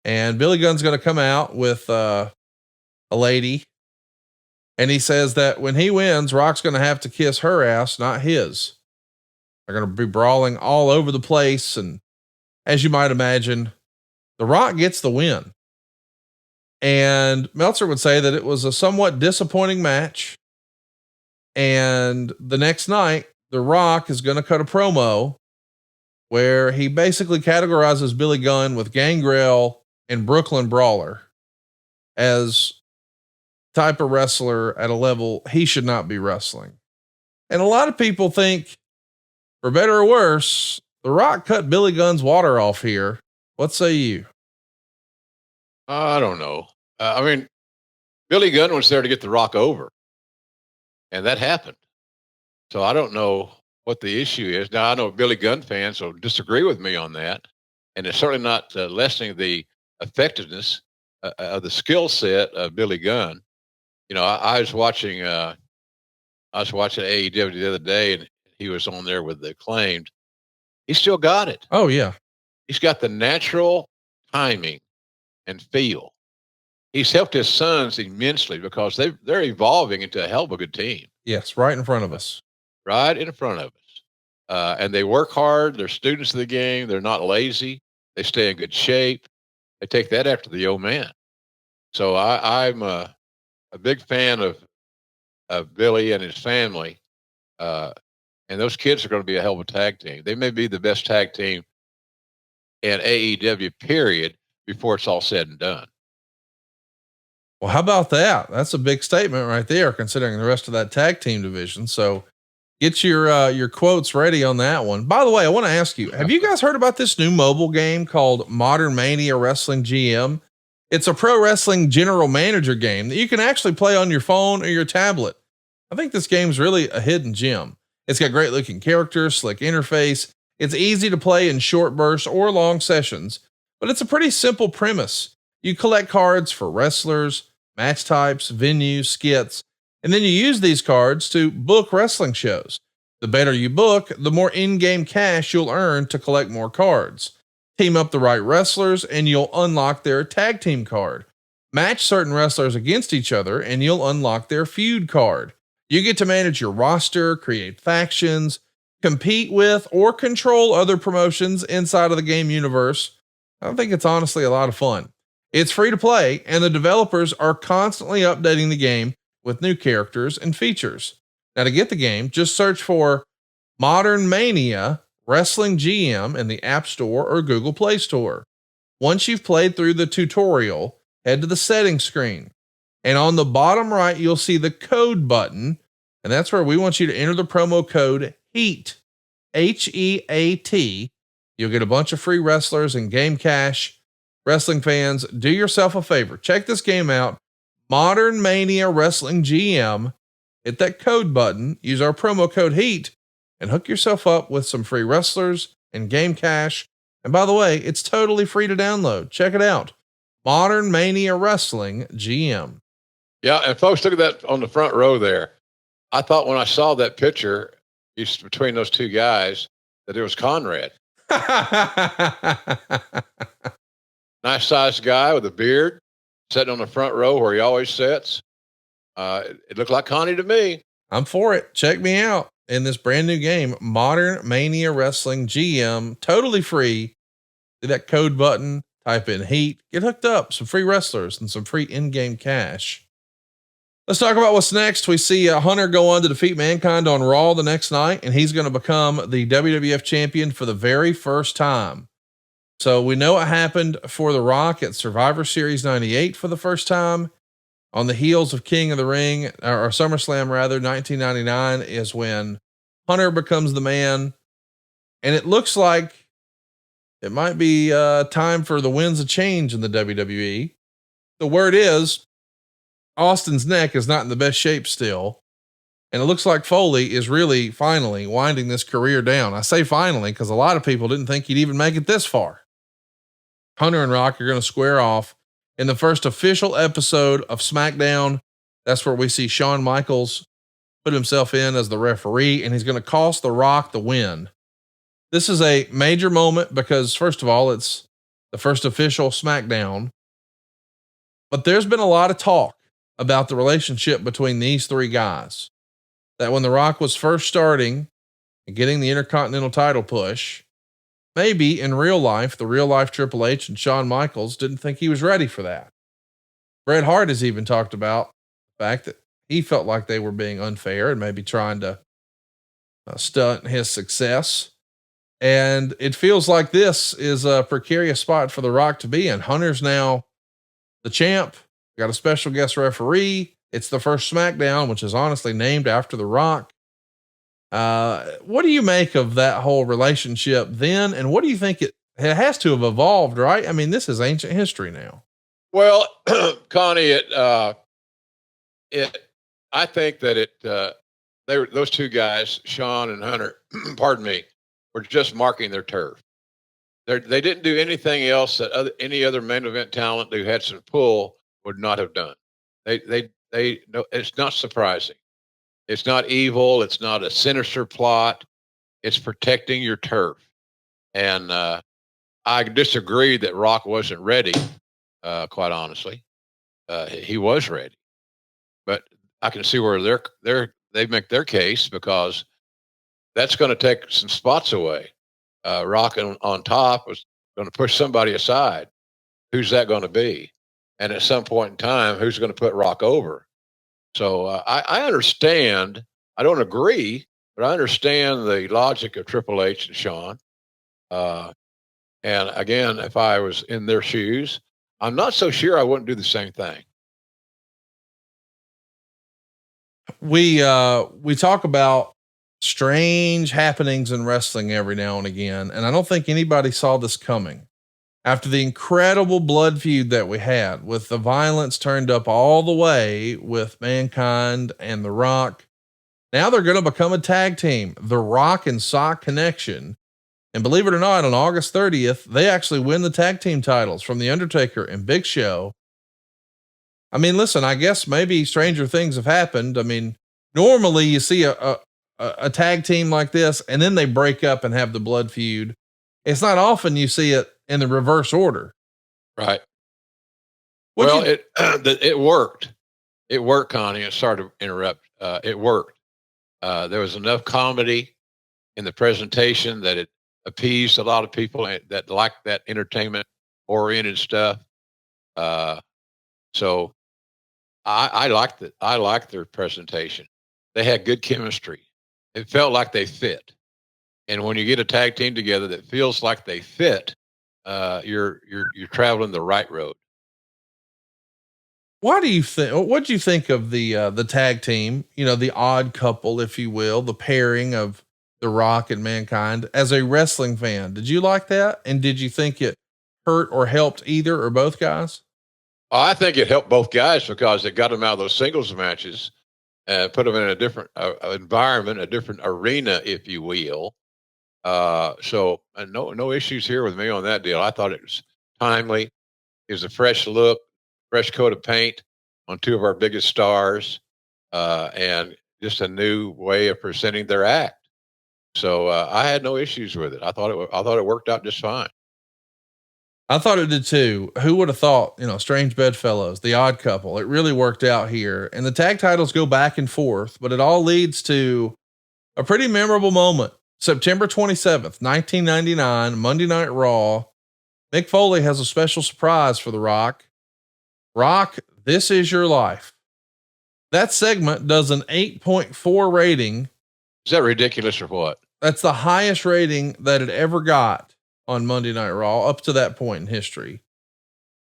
And Billy Gunn's going to come out with a lady. And he says that when he wins, Rock's going to have to kiss her ass, not his. They're going to be brawling all over the place. And as you might imagine, The Rock gets the win. And Meltzer would say that it was a somewhat disappointing match. And the next night, The Rock is going to cut a promo where he basically categorizes Billy Gunn with Gangrel and Brooklyn Brawler as type of wrestler at a level he should not be wrestling. And a lot of people think, for better or worse, The Rock cut Billy Gunn's water off here. What say you? I don't know. I mean, Billy Gunn was there to get The Rock over, and that happened. So I don't know what the issue is. Now, I know Billy Gunn fans will disagree with me on that, and it's certainly not lessening the effectiveness of the skill set of Billy Gunn. I was watching AEW the other day, and he was on there with the Acclaimed. He still got it. Oh yeah. He's got the natural timing and feel. He's helped his sons immensely because they're evolving into a hell of a good team. Yes. Right in front of us. Right in front of us. And they work hard. They're students of the game. They're not lazy. They stay in good shape. They take that after the old man. So I'm a big fan of Billy and his family. And those kids are going to be a hell of a tag team. They may be the best tag team in AEW period before it's all said and done. Well, how about that? That's a big statement right there, considering the rest of that tag team division. So get your quotes ready on that one. By the way, I want to ask you, have you guys heard about this new mobile game called Modern Mania Wrestling GM? It's a pro wrestling general manager game that you can actually play on your phone or your tablet. I think this game's really a hidden gem. It's got great looking characters, slick interface. It's easy to play in short bursts or long sessions, but it's a pretty simple premise. You collect cards for wrestlers, match types, venues, skits, and then you use these cards to book wrestling shows. The better you book, the more in-game cash you'll earn to collect more cards. Team up the right wrestlers and you'll unlock their tag team card. Match certain wrestlers against each other and you'll unlock their feud card. You get to manage your roster, create factions, compete with or control other promotions inside of the game universe. I think it's honestly a lot of fun. It's free to play and the developers are constantly updating the game with new characters and features. Now to get the game, just search for Modern Mania Wrestling GM in the App Store or Google Play Store. Once you've played through the tutorial, head to the settings screen. And on the bottom right, you'll see the code button. And that's where we want you to enter the promo code HEAT, HEAT. You'll get a bunch of free wrestlers and game cash. Wrestling fans, do yourself a favor. Check this game out. Modern Mania Wrestling GM. Hit that code button, use our promo code HEAT, and hook yourself up with some free wrestlers and game cash. And by the way, it's totally free to download. Check it out. Modern Mania Wrestling GM. Yeah. And folks, look at that on the front row there. I thought when I saw that picture between those two guys that it was Conrad. Nice sized guy with a beard sitting on the front row where he always sits. It looked like Connie to me. I'm for it. Check me out in this brand new game, Modern Mania Wrestling GM, totally free. Do that code button, type in HEAT, get hooked up, some free wrestlers and some free in-game cash. Let's talk about what's next. We see Hunter go on to defeat Mankind on Raw the next night, and he's going to become the WWF champion for the very first time. So we know it happened for The Rock at Survivor Series 98 for the first time. On the heels of King of the Ring, or SummerSlam rather, 1999 is when Hunter becomes the man. And it looks like it might be time for the winds of change in the WWE. The word is Austin's neck is not in the best shape still. And it looks like Foley is really finally winding this career down. I say finally, because a lot of people didn't think he'd even make it this far. Hunter and Rock are going to square off in the first official episode of SmackDown. That's where we see Shawn Michaels put himself in as the referee, and he's going to cost The Rock the win. This is a major moment because, first of all, it's the first official SmackDown, but there's been a lot of talk about the relationship between these three guys. That when The Rock was first starting and getting the Intercontinental title push, maybe in real life, the real life Triple H and Shawn Michaels didn't think he was ready for that. Bret Hart has even talked about the fact that he felt like they were being unfair and maybe trying to stunt his success. And it feels like this is a precarious spot for The Rock to be in. Hunter's now the champ, got a special guest referee. It's the first SmackDown, which is honestly named after The Rock. What do you make of that whole relationship then? And what do you think it has to have evolved, right? I mean, this is ancient history now. Well, Connie, I think that they were, those two guys, Shawn and Hunter, pardon me, were just marking their turf. They didn't do anything else that any other main event talent who had some pull would not have done. No, it's not surprising. It's not evil. It's not a sinister plot. It's protecting your turf. And I disagree that Rock wasn't ready. Quite honestly, he was ready. But I can see where they make their case because that's going to take some spots away. Rock on top was going to push somebody aside. Who's that going to be? And at some point in time, who's going to put Rock over? So I understand. I don't agree, but I understand the logic of Triple H and Shawn. And again, if I was in their shoes, I'm not so sure I wouldn't do the same thing. We talk about strange happenings in wrestling every now and again, and I don't think anybody saw this coming. after the incredible blood feud that we had with the violence turned up all the way with Mankind and The Rock. Now they're going to become a tag team, The Rock and Sock Connection. And believe it or not, on August 30th, they actually win the tag team titles from The Undertaker and Big Show. I mean, listen, I guess maybe stranger things have happened. I mean, normally you see a tag team like this and then they break up and have the blood feud. It's not often you see it in the reverse order. Right. What'd Well, you- it worked. It worked, Connie. And sorry to interrupt. It worked. There was enough comedy in the presentation that it appeased a lot of people that like that entertainment oriented stuff. So I liked it. I liked their presentation. They had good chemistry. It felt like they fit. And when you get a tag team together that feels like they fit, you're traveling the right road. Why do you think, what'd you think of the tag team, you know, the odd couple, if you will, the pairing of The Rock and Mankind as a wrestling fan? Did you like that? And did you think it hurt or helped either or both guys? I think it helped both guys because it got them out of those singles matches and put them in a different environment, a different arena, if you will. So no issues here with me on that deal. I thought it was timely. It was a fresh look, fresh coat of paint on two of our biggest stars, and just a new way of presenting their act. So I had no issues with it. I thought it worked out just fine. I thought it did too. Who would have thought, you know, Strange Bedfellows, the odd couple, it really worked out here. And the tag titles go back and forth, but it all leads to a pretty memorable moment. September 27th, 1999, Monday Night Raw. Mick Foley has a special surprise for The Rock. Rock, This Is Your Life. That segment does an 8.4 rating. Is that ridiculous or what? That's the highest rating that it ever got on Monday Night Raw up to that point in history.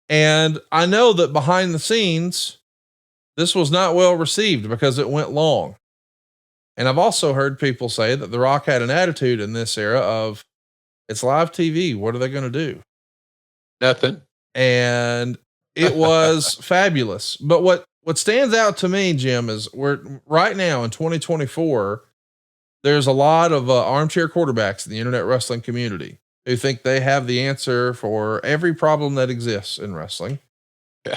And I know that behind the scenes, this was not well received because it went long. And I've also heard people say that The Rock had an attitude in this era of, it's live TV. What are they going to do? Nothing. And it was fabulous. But what stands out to me, Jim, is we're right now in 2024, there's a lot of armchair quarterbacks in the internet wrestling community who think they have the answer for every problem that exists in wrestling.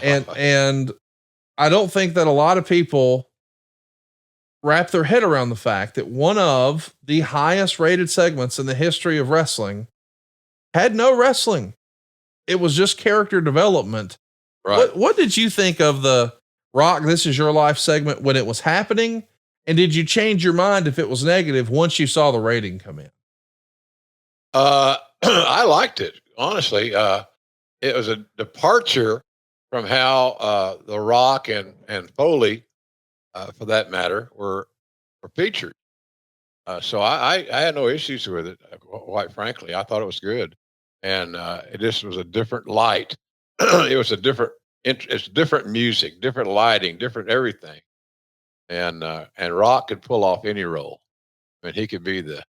And I don't think that a lot of people wrap their head around the fact that one of the highest rated segments in the history of wrestling had no wrestling. It was just character development. Right. What did you think of the Rock, This Is Your Life segment when it was happening? And did you change your mind if it was negative once you saw the rating come in? I liked it, honestly. It was a departure from how The Rock and Foley, for that matter, were featured. So I had no issues with it. Quite frankly, I thought it was good, and it just was a different light. It was it's different music, different lighting, different everything, and Rock could pull off any role. I mean, he could be the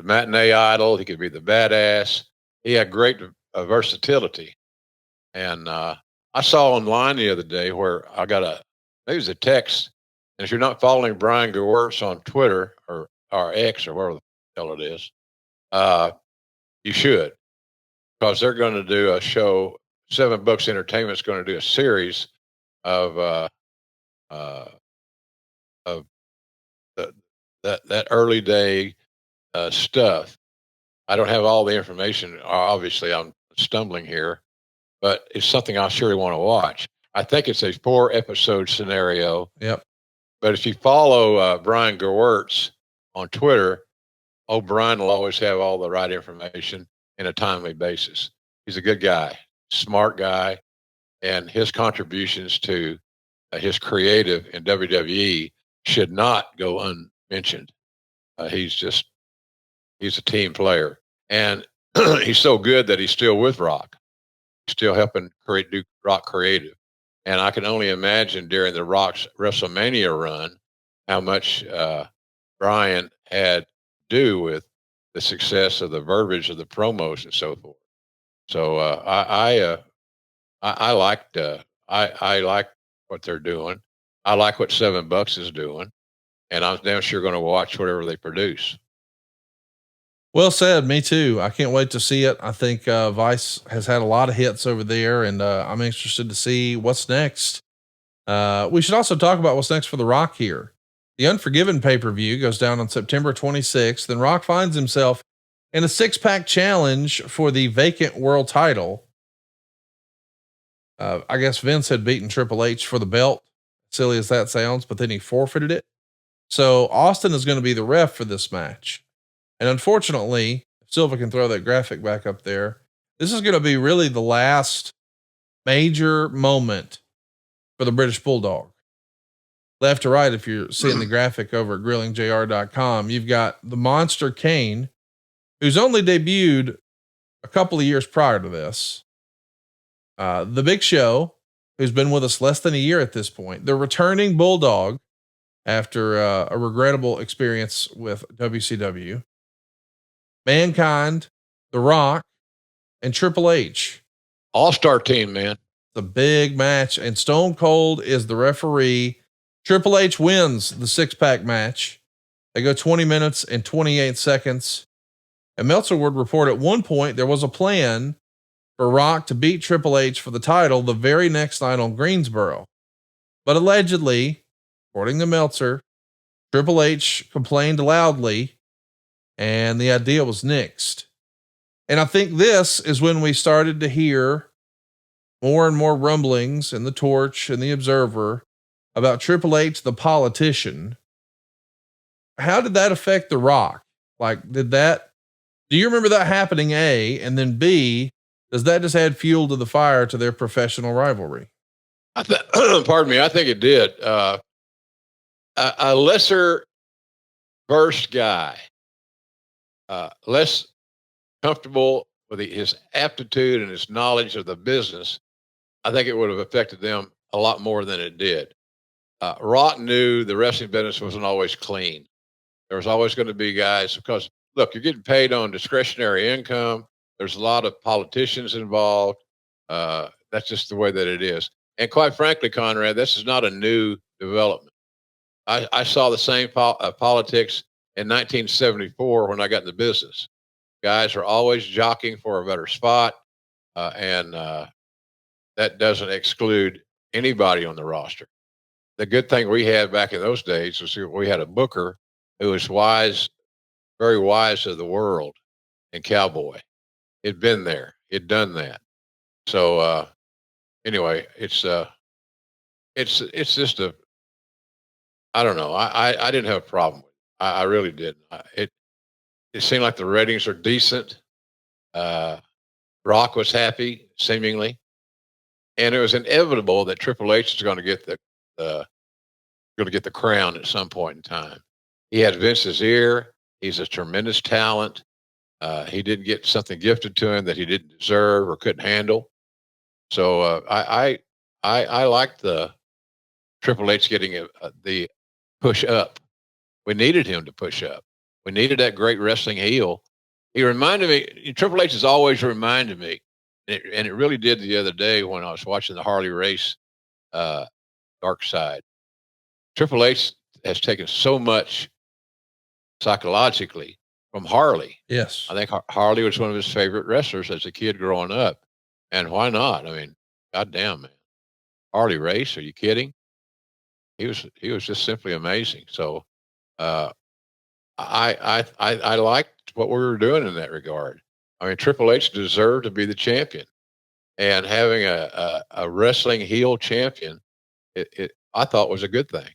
matinee idol. He could be the badass. He had great versatility. And I saw online the other day where I got maybe it was a text. And if you're not following Brian Gewirtz on Twitter or X or wherever the hell it is, you should, because they're going to do a show. 7 Bucks Entertainment's going to do a series of that early day stuff. I don't have all the information. Obviously, I'm stumbling here, but it's something I surely want to watch. I think it's a 4-episode scenario. Yep. But if you follow Brian Gewirtz on Twitter, Brian will always have all the right information in a timely basis. He's a good guy, smart guy, and his contributions to his creative in WWE should not go unmentioned. He's a team player, and he's so good that he's still with Rock. He's still helping do Rock creative. And I can only imagine during the Rock's WrestleMania run, how much Brian had to do with the success of the verbiage of the promos and so forth. So I liked I like what they're doing. I like what $7 is doing, and I'm damn sure going to watch whatever they produce. Well said. Me too. I can't wait to see it. I think Vice has had a lot of hits over there, and I'm interested to see what's next. We should also talk about what's next for The Rock here. The Unforgiven pay-per-view goes down on September 26th. Then Rock finds himself in a 6-pack challenge for the vacant world title. I guess Vince had beaten Triple H for the belt, silly as that sounds, but then he forfeited it. So Austin is going to be the ref for this match. And unfortunately, if Silva can throw that graphic back up there, this is going to be really the last major moment for the British Bulldog. Left to right, if you're seeing the graphic over at grillingjr.com, you've got the Monster Kane, who's only debuted a couple of years prior to this. The Big Show, who's been with us less than a year at this point. The returning Bulldog after a regrettable experience with WCW. Mankind, The Rock, and Triple H. All-star team, man. The big match, and Stone Cold is the referee. Triple H wins the 6-pack match. They go 20 minutes and 28 seconds. And Meltzer would report at one point there was a plan for Rock to beat Triple H for the title the very next night on Greensboro. But allegedly, according to Meltzer, Triple H complained loudly and the idea was nixed. And I think this is when we started to hear more and more rumblings in the Torch and the Observer about Triple H, the politician. How did that affect The Rock? Like, do you remember that happening? A, and then B, does that just add fuel to the fire to their professional rivalry? Pardon me. I think it did. A lesser versed guy, less comfortable with his aptitude and his knowledge of the business, I think it would have affected them a lot more than it did. Rock knew the wrestling business wasn't always clean. There was always going to be guys, because look, you're getting paid on discretionary income. There's a lot of politicians involved. That's just the way that it is. And quite frankly, Conrad, this is not a new development. I saw the same politics in 1974 when I got in the business. Guys are always jockeying for a better spot, and that doesn't exclude anybody on the roster. The good thing we had back in those days was we had a booker who was wise, very wise of the world, and cowboy. He'd been there. He'd done that. So anyway, it's just I don't know. I didn't have a problem with it. I really didn't. It seemed like the ratings are decent. Rock was happy, seemingly, and it was inevitable that Triple H is going to get the crown at some point in time. He had Vince's ear. He's a tremendous talent. He didn't get something gifted to him that he didn't deserve or couldn't handle. So I liked the Triple H getting the push up. We needed him to push up. We needed that great wrestling heel. He reminded me. Triple H has always reminded me, and it really did the other day when I was watching the Harley race, Dark Side. Triple H has taken so much psychologically from Harley. Yes. I think Harley was one of his favorite wrestlers as a kid growing up. And why not? I mean, goddamn, man. Harley race, are you kidding? He was just simply amazing. So I liked what we were doing in that regard. I mean, Triple H deserved to be the champion. And having a wrestling heel champion, I thought was a good thing.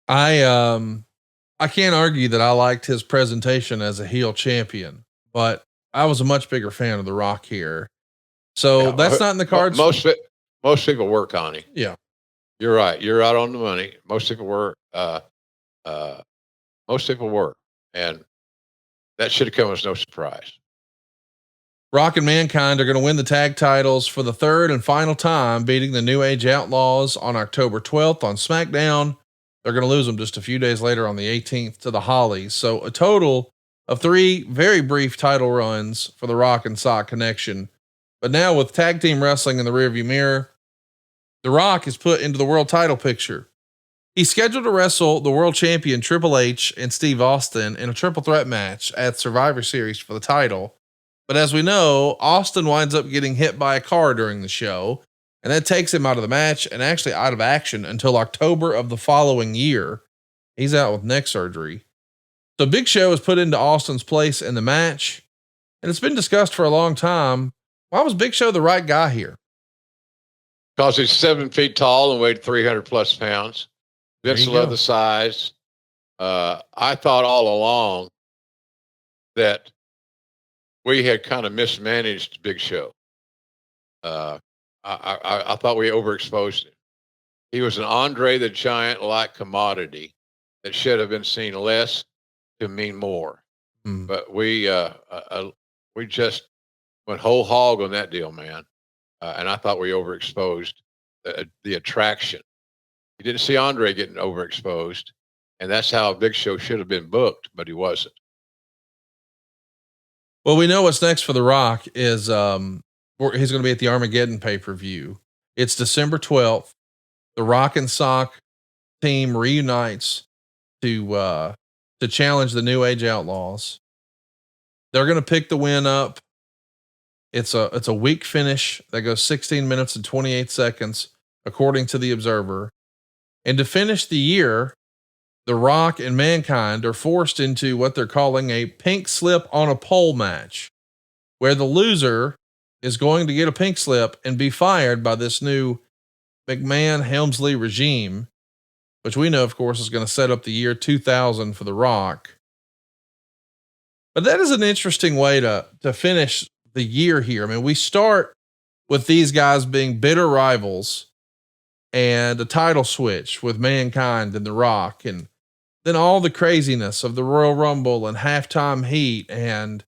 I can't argue that I liked his presentation as a heel champion, but I was a much bigger fan of The Rock here. So that's not in the cards. Most people were, Connie. Yeah. You're right. You're out on the money. Most people were, and that should have come as no surprise. Rock and Mankind are going to win the tag titles for the third and final time, beating the New Age Outlaws on October 12th on SmackDown. They're going to lose them just a few days later on the 18th to the Hollies. So a total of 3 very brief title runs for the Rock and Sock connection. But now with tag team wrestling in the rearview mirror, The Rock is put into the world title picture. He's scheduled to wrestle the world champion Triple H and Steve Austin in a triple threat match at Survivor Series for the title. But as we know, Austin winds up getting hit by a car during the show, and that takes him out of the match and actually out of action until October of the following year. He's out with neck surgery. So Big Show is put into Austin's place in the match, and it's been discussed for a long time. Why was Big Show the right guy here? Because he's 7 feet tall and weighed 300 plus pounds. Vince loved the size. I thought all along that we had kind of mismanaged Big Show. I thought we overexposed him. He was an Andre the Giant-like commodity that should have been seen less to mean more. But we just went whole hog on that deal, man. And I thought we overexposed the attraction. You didn't see Andre getting overexposed, and that's how a Big Show should have been booked, but he wasn't. Well, we know what's next for The Rock is he's going to be at the Armageddon pay-per-view. It's December 12th. The Rock and Sock team reunites to challenge the New Age Outlaws. They're going to pick the win up. It's a weak finish that goes 16 minutes and 28 seconds, according to the Observer. And to finish the year, The Rock and Mankind are forced into what they're calling a pink slip on a pole match, where the loser is going to get a pink slip and be fired by this new McMahon-Helmsley regime, which we know, of course, is going to set up the year 2000 for The Rock. But that is an interesting way to finish the year here. I mean, we start with these guys being bitter rivals and a title switch with Mankind and The Rock, and then all the craziness of the Royal Rumble and halftime heat and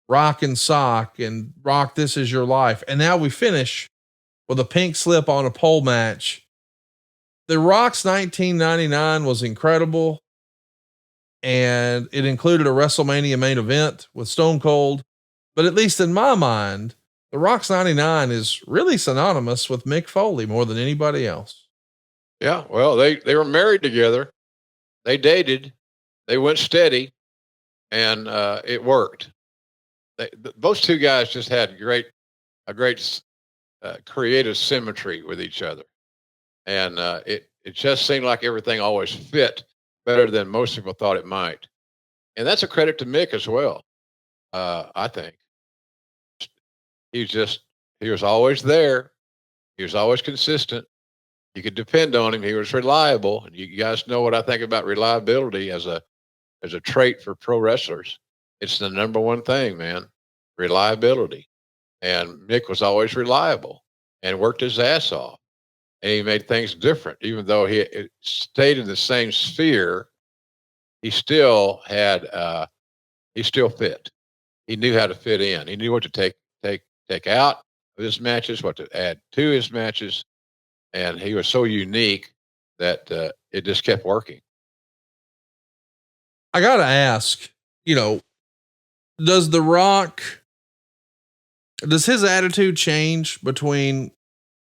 Rock and Sock and Rock, This Is Your Life. And now we finish with a pink slip on a pole match. The Rock's 1999 was incredible, and it included a WrestleMania main event with Stone Cold. But at least in my mind, The Rock's 99 is really synonymous with Mick Foley more than anybody else. Yeah, well, they were married together. They dated. They went steady, and it worked. Those two guys just had a great creative symmetry with each other, and it just seemed like everything always fit better than most people thought it might. And that's a credit to Mick as well. I think he was always there. He was always consistent. You could depend on him. He was reliable. And you guys know what I think about reliability as a trait for pro wrestlers. It's the number one thing, man. Reliability. And Mick was always reliable and worked his ass off. And he made things different. Even though he stayed in the same sphere, he still he still fit. He knew how to fit in. He knew what to take out of his matches, what to add to his matches. And he was so unique that it just kept working. I got to ask, does The Rock, does his attitude change between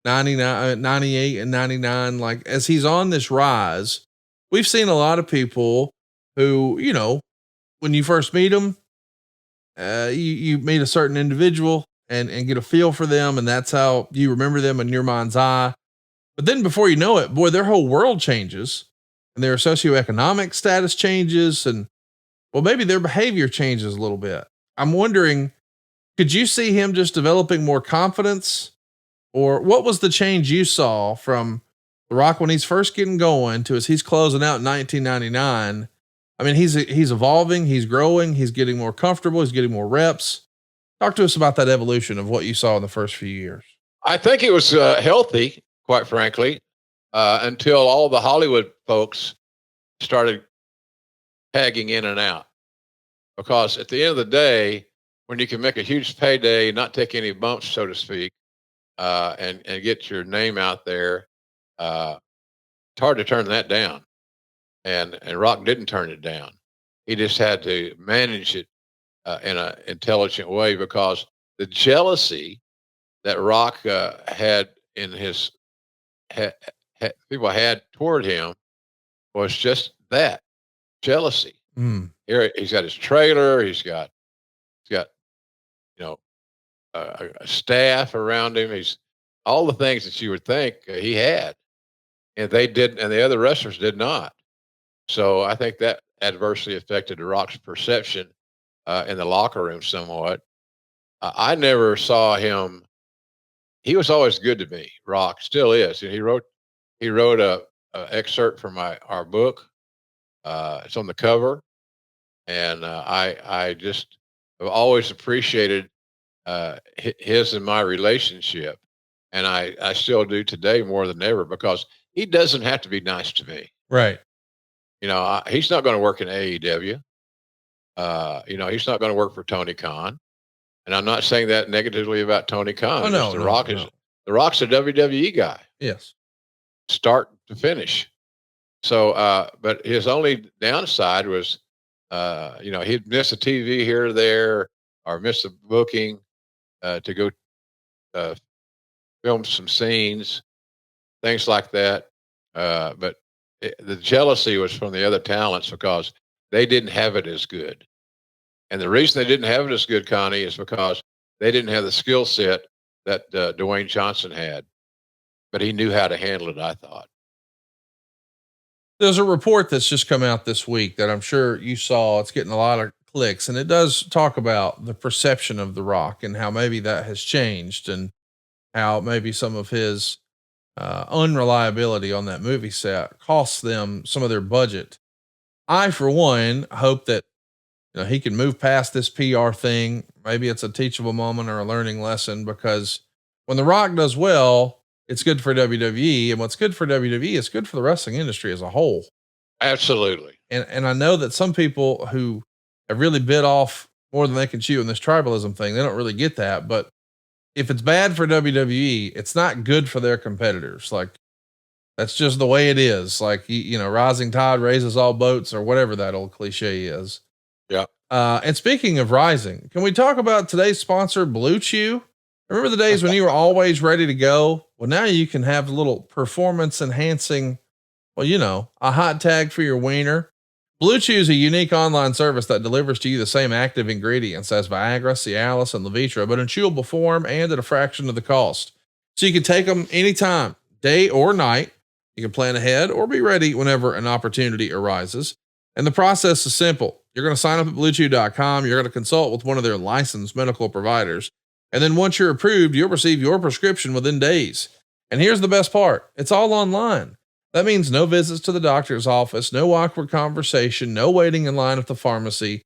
98 and 99? Like, as he's on this rise, we've seen a lot of people who, when you first meet them, you meet a certain individual and get a feel for them. And that's how you remember them in your mind's eye. But then before you know it, boy, their whole world changes and their socioeconomic status changes. And well, maybe their behavior changes a little bit. I'm wondering, could you see him just developing more confidence, or what was the change you saw from The Rock when he's first getting going to as he's closing out in 1999? I mean, he's evolving, he's growing, he's getting more comfortable, he's getting more reps. Talk to us about that evolution of what you saw in the first few years. I think it was healthy, quite frankly, until all the Hollywood folks started tagging in and out. Because at the end of the day, when you can make a huge payday, not take any bumps, so to speak, and get your name out there, it's hard to turn that down. And Rock didn't turn it down. He just had to manage it in an intelligent way, because the jealousy that Rock had in his people had toward him was just that jealousy. Mm. Here he's got his trailer, he's got you know a staff around him. He's all the things that you would think he had, and they didn't, and the other wrestlers did not. So I think that adversely affected The Rock's perception in the locker room somewhat. I never saw him. He was always good to me. Rock still is. And he wrote a excerpt from our book. It's on the cover, and I just have always appreciated his and my relationship, and I still do today more than ever, because he doesn't have to be nice to me. Right. He's not going to work in AEW. He's not going to work for Tony Khan, and I'm not saying that negatively about Tony Khan. Oh, no, The no, Rock no. is the Rock's a WWE guy, Yes. start to finish. So, but his only downside was, he'd miss a TV here or there, or miss a booking to go uh, film some scenes, things like that. But the jealousy was from the other talents, because they didn't have it as good. And the reason they didn't have it as good, Connie, is because they didn't have the skill set that Dwayne Johnson had. But he knew how to handle it, I thought. There's a report that's just come out this week that I'm sure you saw. It's getting a lot of clicks, and it does talk about the perception of The Rock and how maybe that has changed, and how maybe some of his unreliability on that movie set costs them some of their budget. I, for one, hope that he can move past this PR thing. Maybe it's a teachable moment or a learning lesson, because when The Rock does well, it's good for WWE, and what's good for WWE is good for the wrestling industry as a whole. Absolutely. And I know that some people who have really bit off more than they can chew in this tribalism thing, they don't really get that. But if it's bad for WWE, it's not good for their competitors. Like, that's just the way it is. Like, rising tide raises all boats, or whatever that old cliche is. Yeah. And speaking of rising, can we talk about today's sponsor, Blue Chew? Remember the days when you were always ready to go? Well, now you can have a little performance enhancing, a hot tag for your wiener. Blue Chew is a unique online service that delivers to you the same active ingredients as Viagra, Cialis, and Levitra, but in chewable form and at a fraction of the cost. So you can take them anytime, day or night. You can plan ahead or be ready whenever an opportunity arises. And the process is simple. You're going to sign up at bluechew.com. You're going to consult with one of their licensed medical providers. And then once you're approved, you'll receive your prescription within days. And here's the best part. It's all online. That means no visits to the doctor's office, no awkward conversation, no waiting in line at the pharmacy.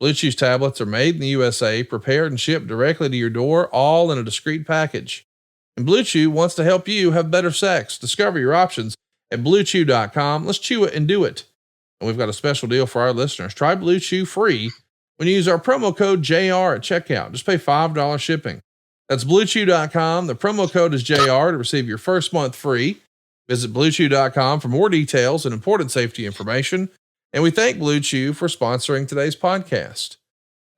Blue Chew's tablets are made in the USA, prepared and shipped directly to your door, all in a discreet package. And Blue Chew wants to help you have better sex. Discover your options at bluechew.com. Let's chew it and do it. And we've got a special deal for our listeners. Try Blue Chew free when you use our promo code JR at checkout. Just pay $5 shipping. That's bluechew.com. The promo code is JR to receive your first month free. Visit bluechew.com for more details and important safety information. And we thank Blue Chew for sponsoring today's podcast.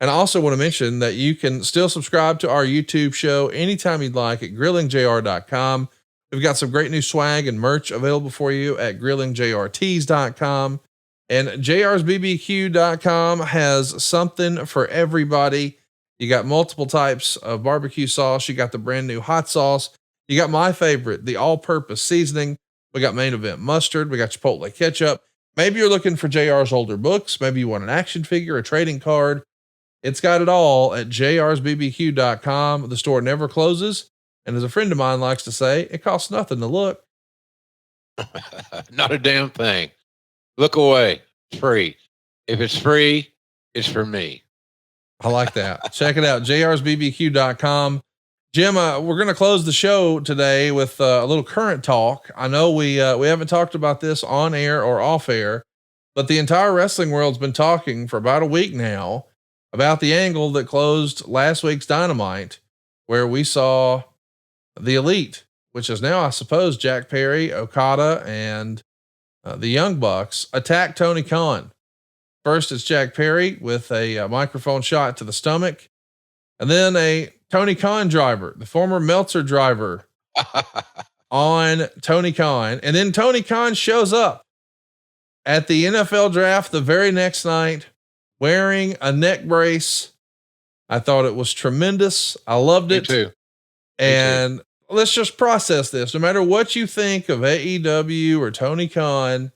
And I also want to mention that you can still subscribe to our YouTube show anytime you'd like at grillingjrcom. We've got some great new swag and merch available for you at grillingjrtees.com. And jrsbbq.com has something for everybody. You got multiple types of barbecue sauce. You got the brand new hot sauce. You got my favorite, the all-purpose seasoning. We got Main Event mustard. We got Chipotle ketchup. Maybe you're looking for JR's older books. Maybe you want an action figure, a trading card. It's got it all at jrsbbq.com. The store never closes. And as a friend of mine likes to say, it costs nothing to look. Not a damn thing. Look away. It's free. If it's free, it's for me. I like that. Check it out. jrsbbq.com. Jim, we're going to close the show today with a little current talk. I know we haven't talked about this on air or off air, but the entire wrestling world's been talking for about a week now about the angle that closed last week's Dynamite, where we saw the Elite, which is now, I suppose, Jack Perry, Okada, and the Young Bucks, attack Tony Khan. First, it's Jack Perry with a microphone shot to the stomach, and then a Tony Khan driver, the former Meltzer driver, on Tony Khan. And then Tony Khan shows up at the NFL draft the very next night wearing a neck brace. I thought it was tremendous. I loved it. Me too. And let's just process this. No matter what you think of AEW or Tony Khan,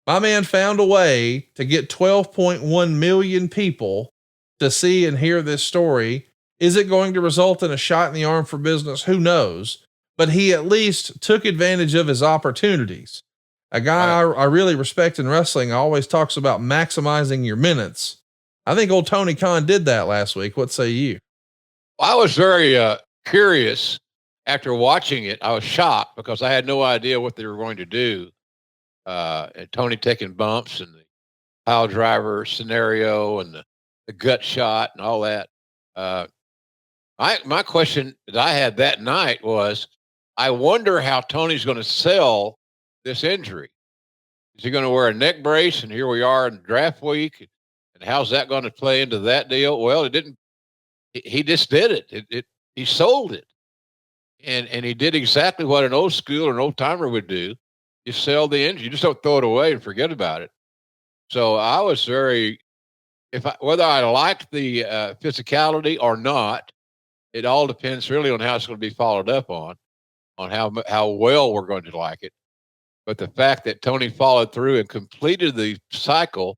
my man found a way to get 12.1 million people to see and hear this story. Is it going to result in a shot in the arm for business? Who knows? But he at least took advantage of his opportunities. A guy I really respect in wrestling always talks about maximizing your minutes. I think old Tony Khan did that last week. What say you? I was very curious after watching it. I was shocked because I had no idea what they were going to do. And Tony taking bumps and the pile driver scenario and the gut shot and all that. My question that I had that night was, I wonder how Tony's going to sell this injury. Is he going to wear a neck brace? And here we are in draft week. And how's that going to play into that deal? Well, it didn't. He just did it. He sold it. And he did exactly what an old school or an old timer would do. You sell the injury. You just don't throw it away and forget about it. So I was whether I liked the physicality or not, it all depends really on how it's going to be followed up on how well we're going to like it. But the fact that Tony followed through and completed the cycle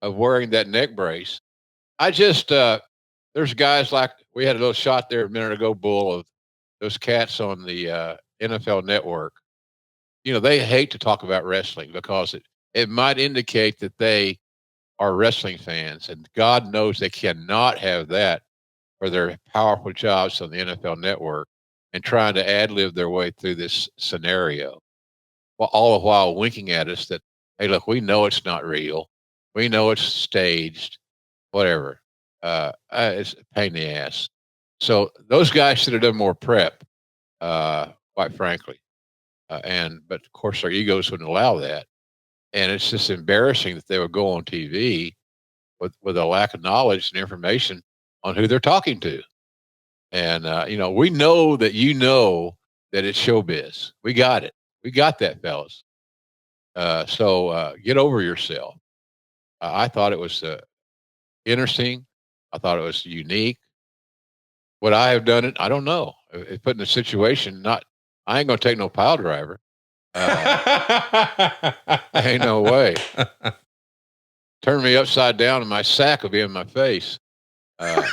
of wearing that neck brace, there's guys like, we had a little shot there a minute ago, Bull, of those cats on the NFL Network. You know, they hate to talk about wrestling because it might indicate that they are wrestling fans, and God knows they cannot have that for their powerful jobs on the NFL Network and trying to ad-lib their way through this scenario. Well, all the while winking at us that, hey, look, we know it's not real. We know it's staged, whatever. It's a pain in the ass. So those guys should have done more prep, quite frankly. But of course their egos wouldn't allow that. And it's just embarrassing that they would go on TV with a lack of knowledge and information on who they're talking to. And, we know that that it's showbiz. We got it. We got that, fellas. So get over yourself. I thought it was interesting. I thought it was unique. Would I have done it? I don't know. If put in a situation, I ain't gonna take no pile driver. Ain't no way. Turn me upside down and my sack will be in my face. Not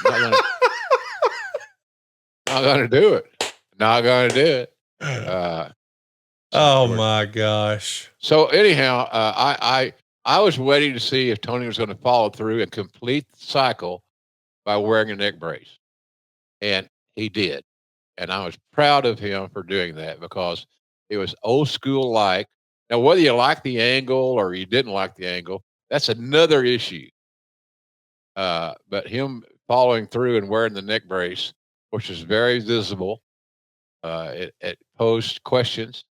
gonna do it. Not gonna do it. Oh my gosh. So anyhow, I was waiting to see if Tony was going to follow through and complete the cycle by wearing a neck brace. And he did. And I was proud of him for doing that because it was old school like. Now, whether you like the angle or you didn't like the angle, that's another issue. But him following through and wearing the neck brace, which is very visible, it posed questions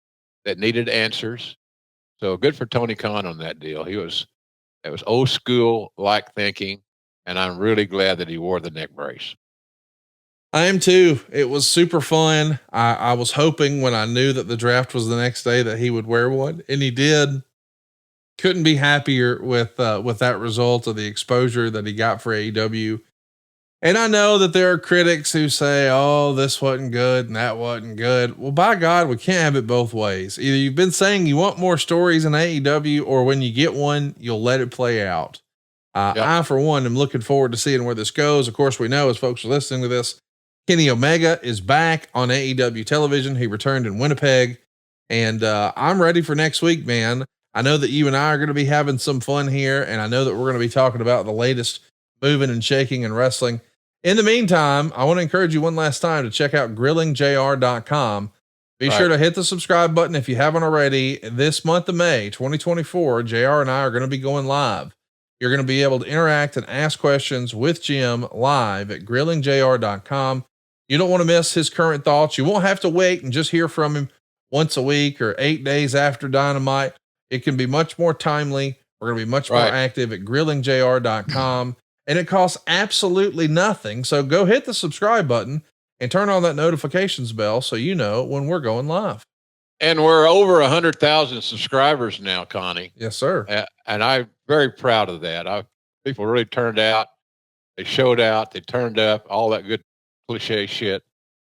that needed answers. So good for Tony Khan on that deal. It was old school like thinking, and I'm really glad that he wore the neck brace. I am too. It was super fun. I was hoping when I knew that the draft was the next day that he would wear one, and he did. Couldn't be happier with that result of the exposure that he got for AEW. And I know that there are critics who say, oh, this wasn't good and that wasn't good. Well, by God, we can't have it both ways. Either you've been saying you want more stories in AEW, or when you get one, you'll let it play out. Yep. I, for one, am looking forward to seeing where this goes. Of course, we know as folks are listening to this, Kenny Omega is back on AEW television. He returned in Winnipeg, and I'm ready for next week, man. I know that you and I are going to be having some fun here, and I know that we're going to be talking about the latest moving and shaking in wrestling. In the meantime, I want to encourage you one last time to check out grillingjr.com. Be sure to hit the subscribe button if you haven't already. This month of May 2024, JR and I are going to be going live. You're going to be able to interact and ask questions with Jim live at grillingjr.com. You don't want to miss his current thoughts. You won't have to wait and just hear from him once a week or 8 days after Dynamite. It can be much more timely, We're going to be much more active at grillingjr.com, and it costs absolutely nothing. So go hit the subscribe button and turn on that notifications bell so you know when we're going live. And we're over 100,000 subscribers now, Connie. Yes, sir. And I'm very proud of that. People really turned out. They showed out. They turned up. All that good cliche shit.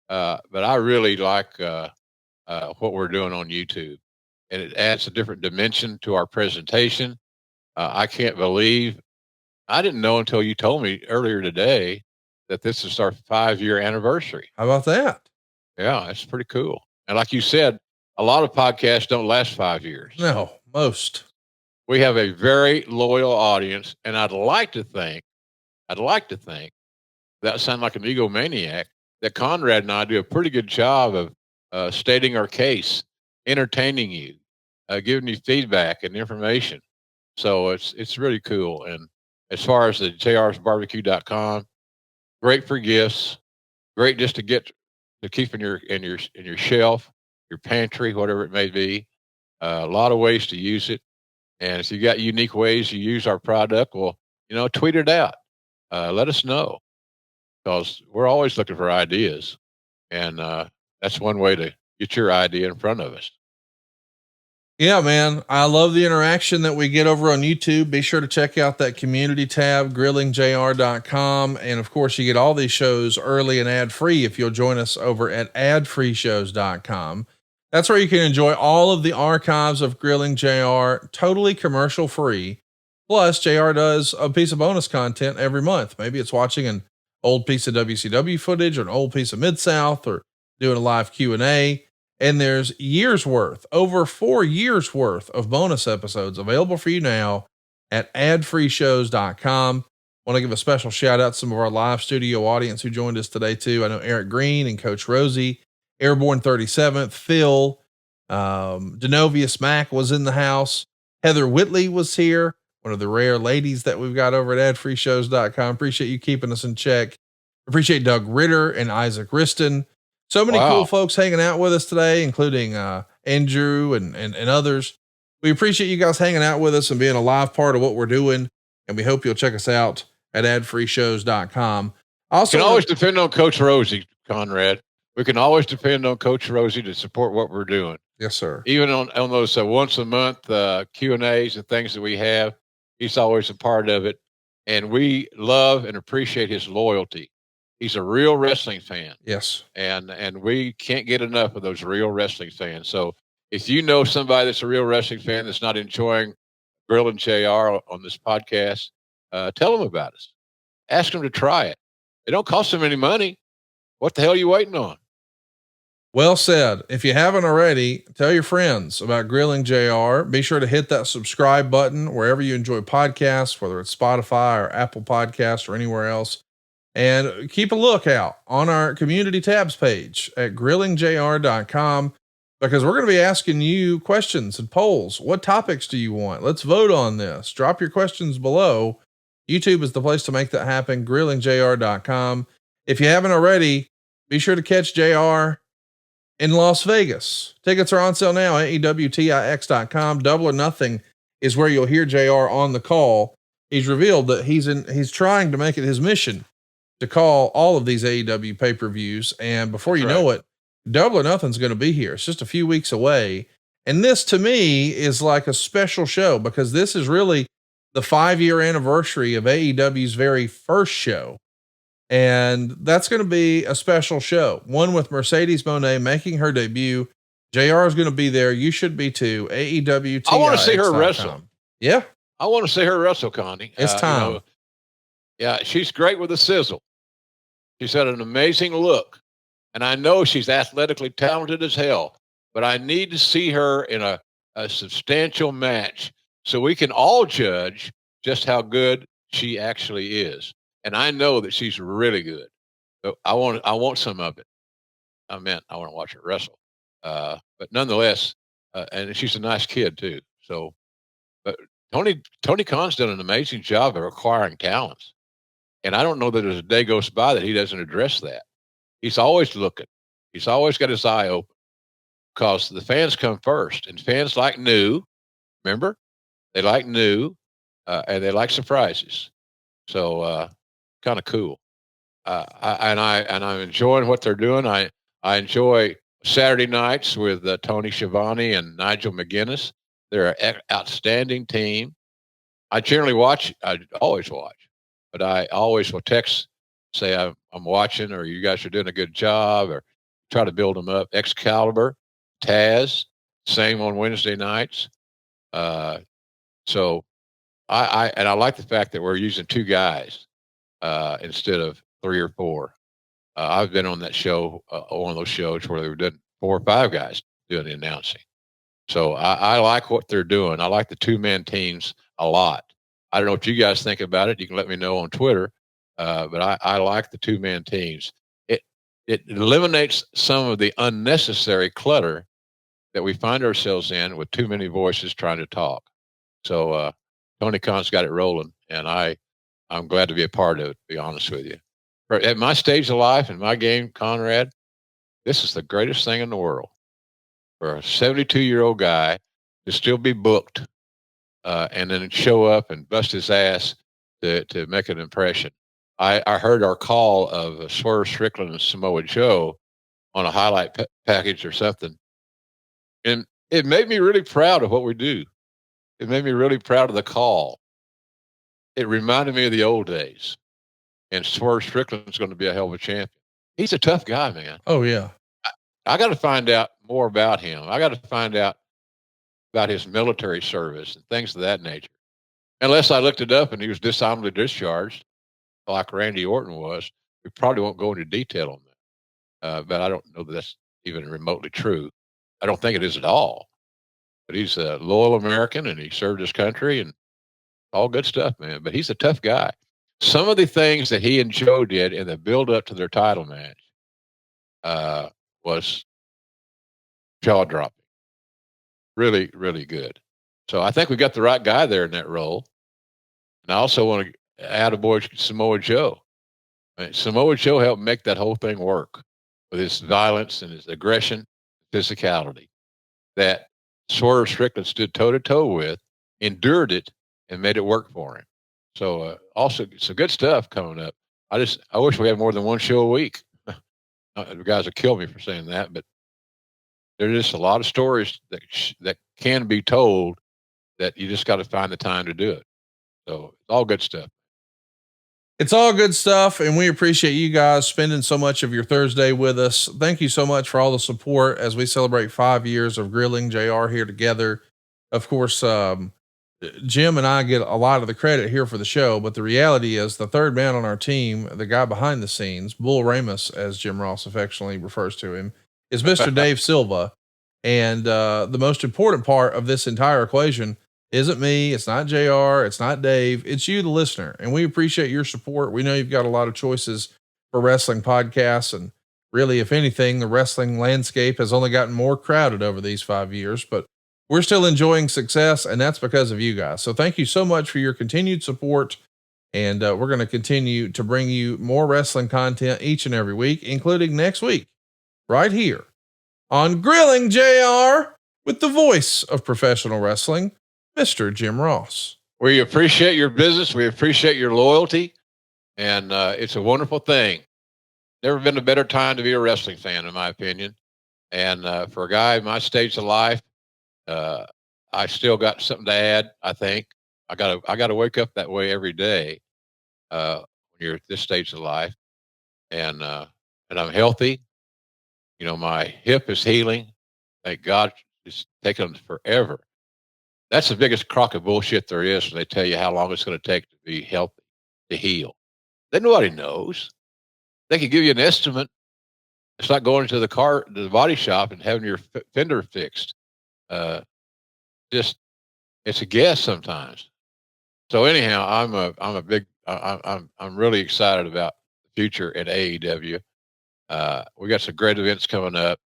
But I really like what we're doing on YouTube, and it adds a different dimension to our presentation. I can't believe I didn't know until you told me earlier today that this is our 5-year anniversary. How about that? Yeah, that's pretty cool. And like you said, a lot of podcasts don't last 5 years. No, most. We have a very loyal audience, and I'd like to think, that sound like an egomaniac, that Conrad and I do a pretty good job of stating our case, entertaining you, giving you feedback and information. So it's really cool. And as far as the jrsbarbecue.com, great for gifts, great just to get to keep in your shelf, your pantry, whatever it may be. A lot of ways to use it. And if you got unique ways you use our product, well, tweet it out. Let us know, because we're always looking for ideas. And that's one way to get your idea in front of us. Yeah, man. I love the interaction that we get over on YouTube. Be sure to check out that community tab, grillingjr.com. And of course, you get all these shows early and ad free if you'll join us over at adfreeshows.com. That's where you can enjoy all of the archives of Grilling JR, totally commercial free. Plus, JR does a piece of bonus content every month. Maybe it's watching an old piece of WCW footage or an old piece of Mid-South, or doing a live Q&A. And there's over 4 years worth of bonus episodes available for you now at adfreeshows.com. Want to give a special shout out to some of our live studio audience who joined us today too. I know Eric Green and Coach Rosie, Airborne 37th, Phil, Denovius Mack was in the house. Heather Whitley was here. One of the rare ladies that we've got over at adfreeshows.com. Appreciate you keeping us in check. Appreciate Doug Ritter and Isaac Riston. So many cool folks hanging out with us today, including Andrew and others. We appreciate you guys hanging out with us and being a live part of what we're doing. And we hope you'll check us out at adfreeshows.com. Also, you can always depend on Coach Rosie, Conrad. We can always depend on Coach Rosie to support what we're doing. Yes, sir. Even on those once a month Q&As and things that we have, he's always a part of it. And we love and appreciate his loyalty. He's a real wrestling fan. Yes. And we can't get enough of those real wrestling fans. So if you know somebody that's a real wrestling fan that's not enjoying Grilling JR on this podcast, tell them about us. Ask them to try it. It don't cost them any money. What the hell are you waiting on? Well said. If you haven't already, tell your friends about Grilling JR. Be sure to hit that subscribe button wherever you enjoy podcasts, whether it's Spotify or Apple Podcasts or anywhere else. And keep a lookout on our community tabs page at grillingjr.com, because we're going to be asking you questions and polls. What topics do you want? Let's vote on this. Drop your questions below. YouTube is the place to make that happen. Grillingjr.com. If you haven't already, be sure to catch JR in Las Vegas. Tickets are on sale now at AEWTIX.com. Double or Nothing is where you'll hear JR on the call. He's revealed that he's trying to make it his mission to call all of these AEW pay-per-views. And before you know it, Double or Nothing's going to be here. It's just a few weeks away. And this to me is like a special show, because this is really the 5-year anniversary of AEW's very first show. And that's going to be a special show. One with Mercedes Moné making her debut. JR is going to be there. You should be too. AEW. I want to see her wrestle. Yeah. I want to see her wrestle, Connie. It's time. Yeah. She's great with a sizzle. She's got an amazing look. And I know she's athletically talented as hell, but I need to see her in a substantial match so we can all judge just how good she actually is. And I know that she's really good. So I want some of it. I want to watch her wrestle. But nonetheless, and she's a nice kid too. So, but Tony Khan's done an amazing job of acquiring talents. And I don't know that there's a day goes by that he doesn't address that. He's always looking. He's always got his eye open, because the fans come first, and fans like new. Remember, They like new, and they like surprises. So, kind of cool. I'm enjoying what they're doing. I enjoy Saturday nights with Tony Schiavone and Nigel McGuinness. They're an outstanding team. I generally watch. I always watch, but I always will text, say I'm watching, or you guys are doing a good job, or try to build them up. Excalibur, Taz, same on Wednesday nights. Uh, so I like the fact that we're using two guys instead of three or four. I've been on that show, one of those shows where they were doing 4 or 5 guys doing the announcing. So I like what they're doing. I like the 2-man teams a lot. I don't know what you guys think about it. You can let me know on Twitter. But I like the 2-man teams. It eliminates some of the unnecessary clutter that we find ourselves in with too many voices trying to talk. So Tony Khan's got it rolling, and I'm glad to be a part of it, to be honest with you. At my stage of life, in my game, Conrad, this is the greatest thing in the world for a 72-year-old guy to still be booked and then show up and bust his ass to make an impression. I heard our call of Swerve Strickland and Samoa Joe on a highlight package or something, and it made me really proud of what we do. It made me really proud of the call. It reminded me of the old days. And Swerve Strickland's going to be a hell of a champion. He's a tough guy, man. Oh yeah. I got to find out more about him. I got to find out about his military service and things of that nature. Unless I looked it up and he was dishonorably discharged, like Randy Orton was, we probably won't go into detail on that. But I don't know that that's even remotely true. I don't think it is at all. But he's a loyal American and he served his country and all good stuff, man. But he's a tough guy. Some of the things that he and Joe did in the build up to their title match was jaw dropping. Really, really good. So I think we got the right guy there in that role. And I also want to add a boy Samoa Joe. I mean, Samoa Joe helped make that whole thing work with his violence and his aggression, physicality that Swerve Strickland stood toe to toe with, endured it, and made it work for him. So also some good stuff coming up. I wish we had more than one show a week. The guys will kill me for saying that, but there's just a lot of stories that can be told that you just got to find the time to do it. So it's all good stuff. It's all good stuff, and we appreciate you guys spending so much of your Thursday with us. Thank you so much for all the support as we celebrate 5 years of Grilling JR here together. Of course, Jim and I get a lot of the credit here for the show, but the reality is the third man on our team, the guy behind the scenes, Bull Ramus, as Jim Ross affectionately refers to him, is Mr. Dave Silva. And the most important part of this entire equation isn't me. It's not JR. It's not Dave. It's you, the listener. And we appreciate your support. We know you've got a lot of choices for wrestling podcasts. And really, if anything, the wrestling landscape has only gotten more crowded over these 5 years, but we're still enjoying success. And that's because of you guys. So thank you so much for your continued support. And we're going to continue to bring you more wrestling content each and every week, including next week, right here on Grilling JR with the voice of professional wrestling, Mr. Jim Ross. We appreciate your business. We appreciate your loyalty. And it's a wonderful thing. Never been a better time to be a wrestling fan, in my opinion. And for a guy in my stage of life, I still got something to add. I think I gotta wake up that way every day when you're at this stage of life, and I'm healthy. You know, my hip is healing. Thank God. It's taken forever. That's the biggest crock of bullshit there is when they tell you how long it's going to take to be healthy, to heal. Then nobody knows. They can give you an estimate. It's like going to the body shop and having your fender fixed. Just it's a guess sometimes. So anyhow, I'm really excited about the future at AEW. We got some great events coming up.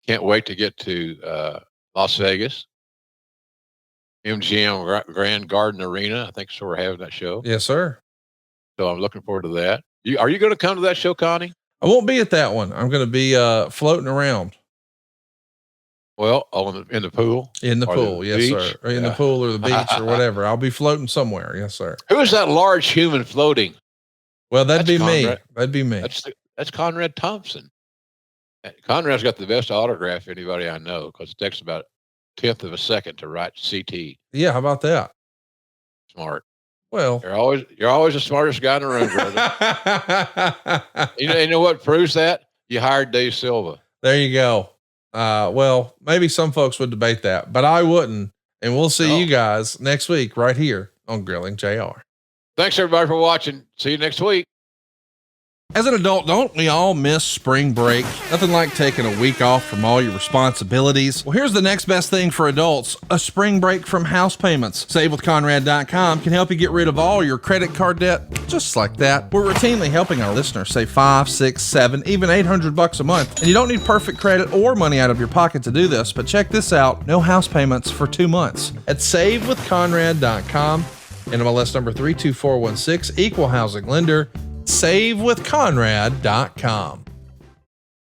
Can't wait to get to Las Vegas. MGM Grand Garden Arena. I think so. We're having that show. Yes, sir. So I'm looking forward to that. Are you going to come to that show, Connie? I won't be at that one. I'm going to be floating around. Well, in the pool. In the Or pool, yes, beach? sir. Or in the Yeah. pool or the beach or whatever. I'll be floating somewhere. Yes, sir. Who is that large human floating? Well, that'd That's be me. Conrad. That'd be me. That's Conrad Thompson. Conrad's got the best autograph anybody I know because it takes about a tenth of a second to write CT. Yeah, how about that? Smart. Well, You're always the smartest guy in the room, brother. You know what proves that? You hired Dave Silva. there you go. Well, maybe some folks would debate that, but I wouldn't. And we'll see you guys next week right here on Grilling JR. Thanks everybody for watching. See you next week. As an adult, don't we all miss spring break? Nothing like taking a week off from all your responsibilities. Well, here's the next best thing for adults, a spring break from house payments. SaveWithConrad.com can help you get rid of all your credit card debt, just like that. We're routinely helping our listeners save $500, $600, $700, even $800 a month. And you don't need perfect credit or money out of your pocket to do this, but check this out, no house payments for 2 months. At SaveWithConrad.com, NMLS number 32416, equal housing lender, SaveWithConrad.com.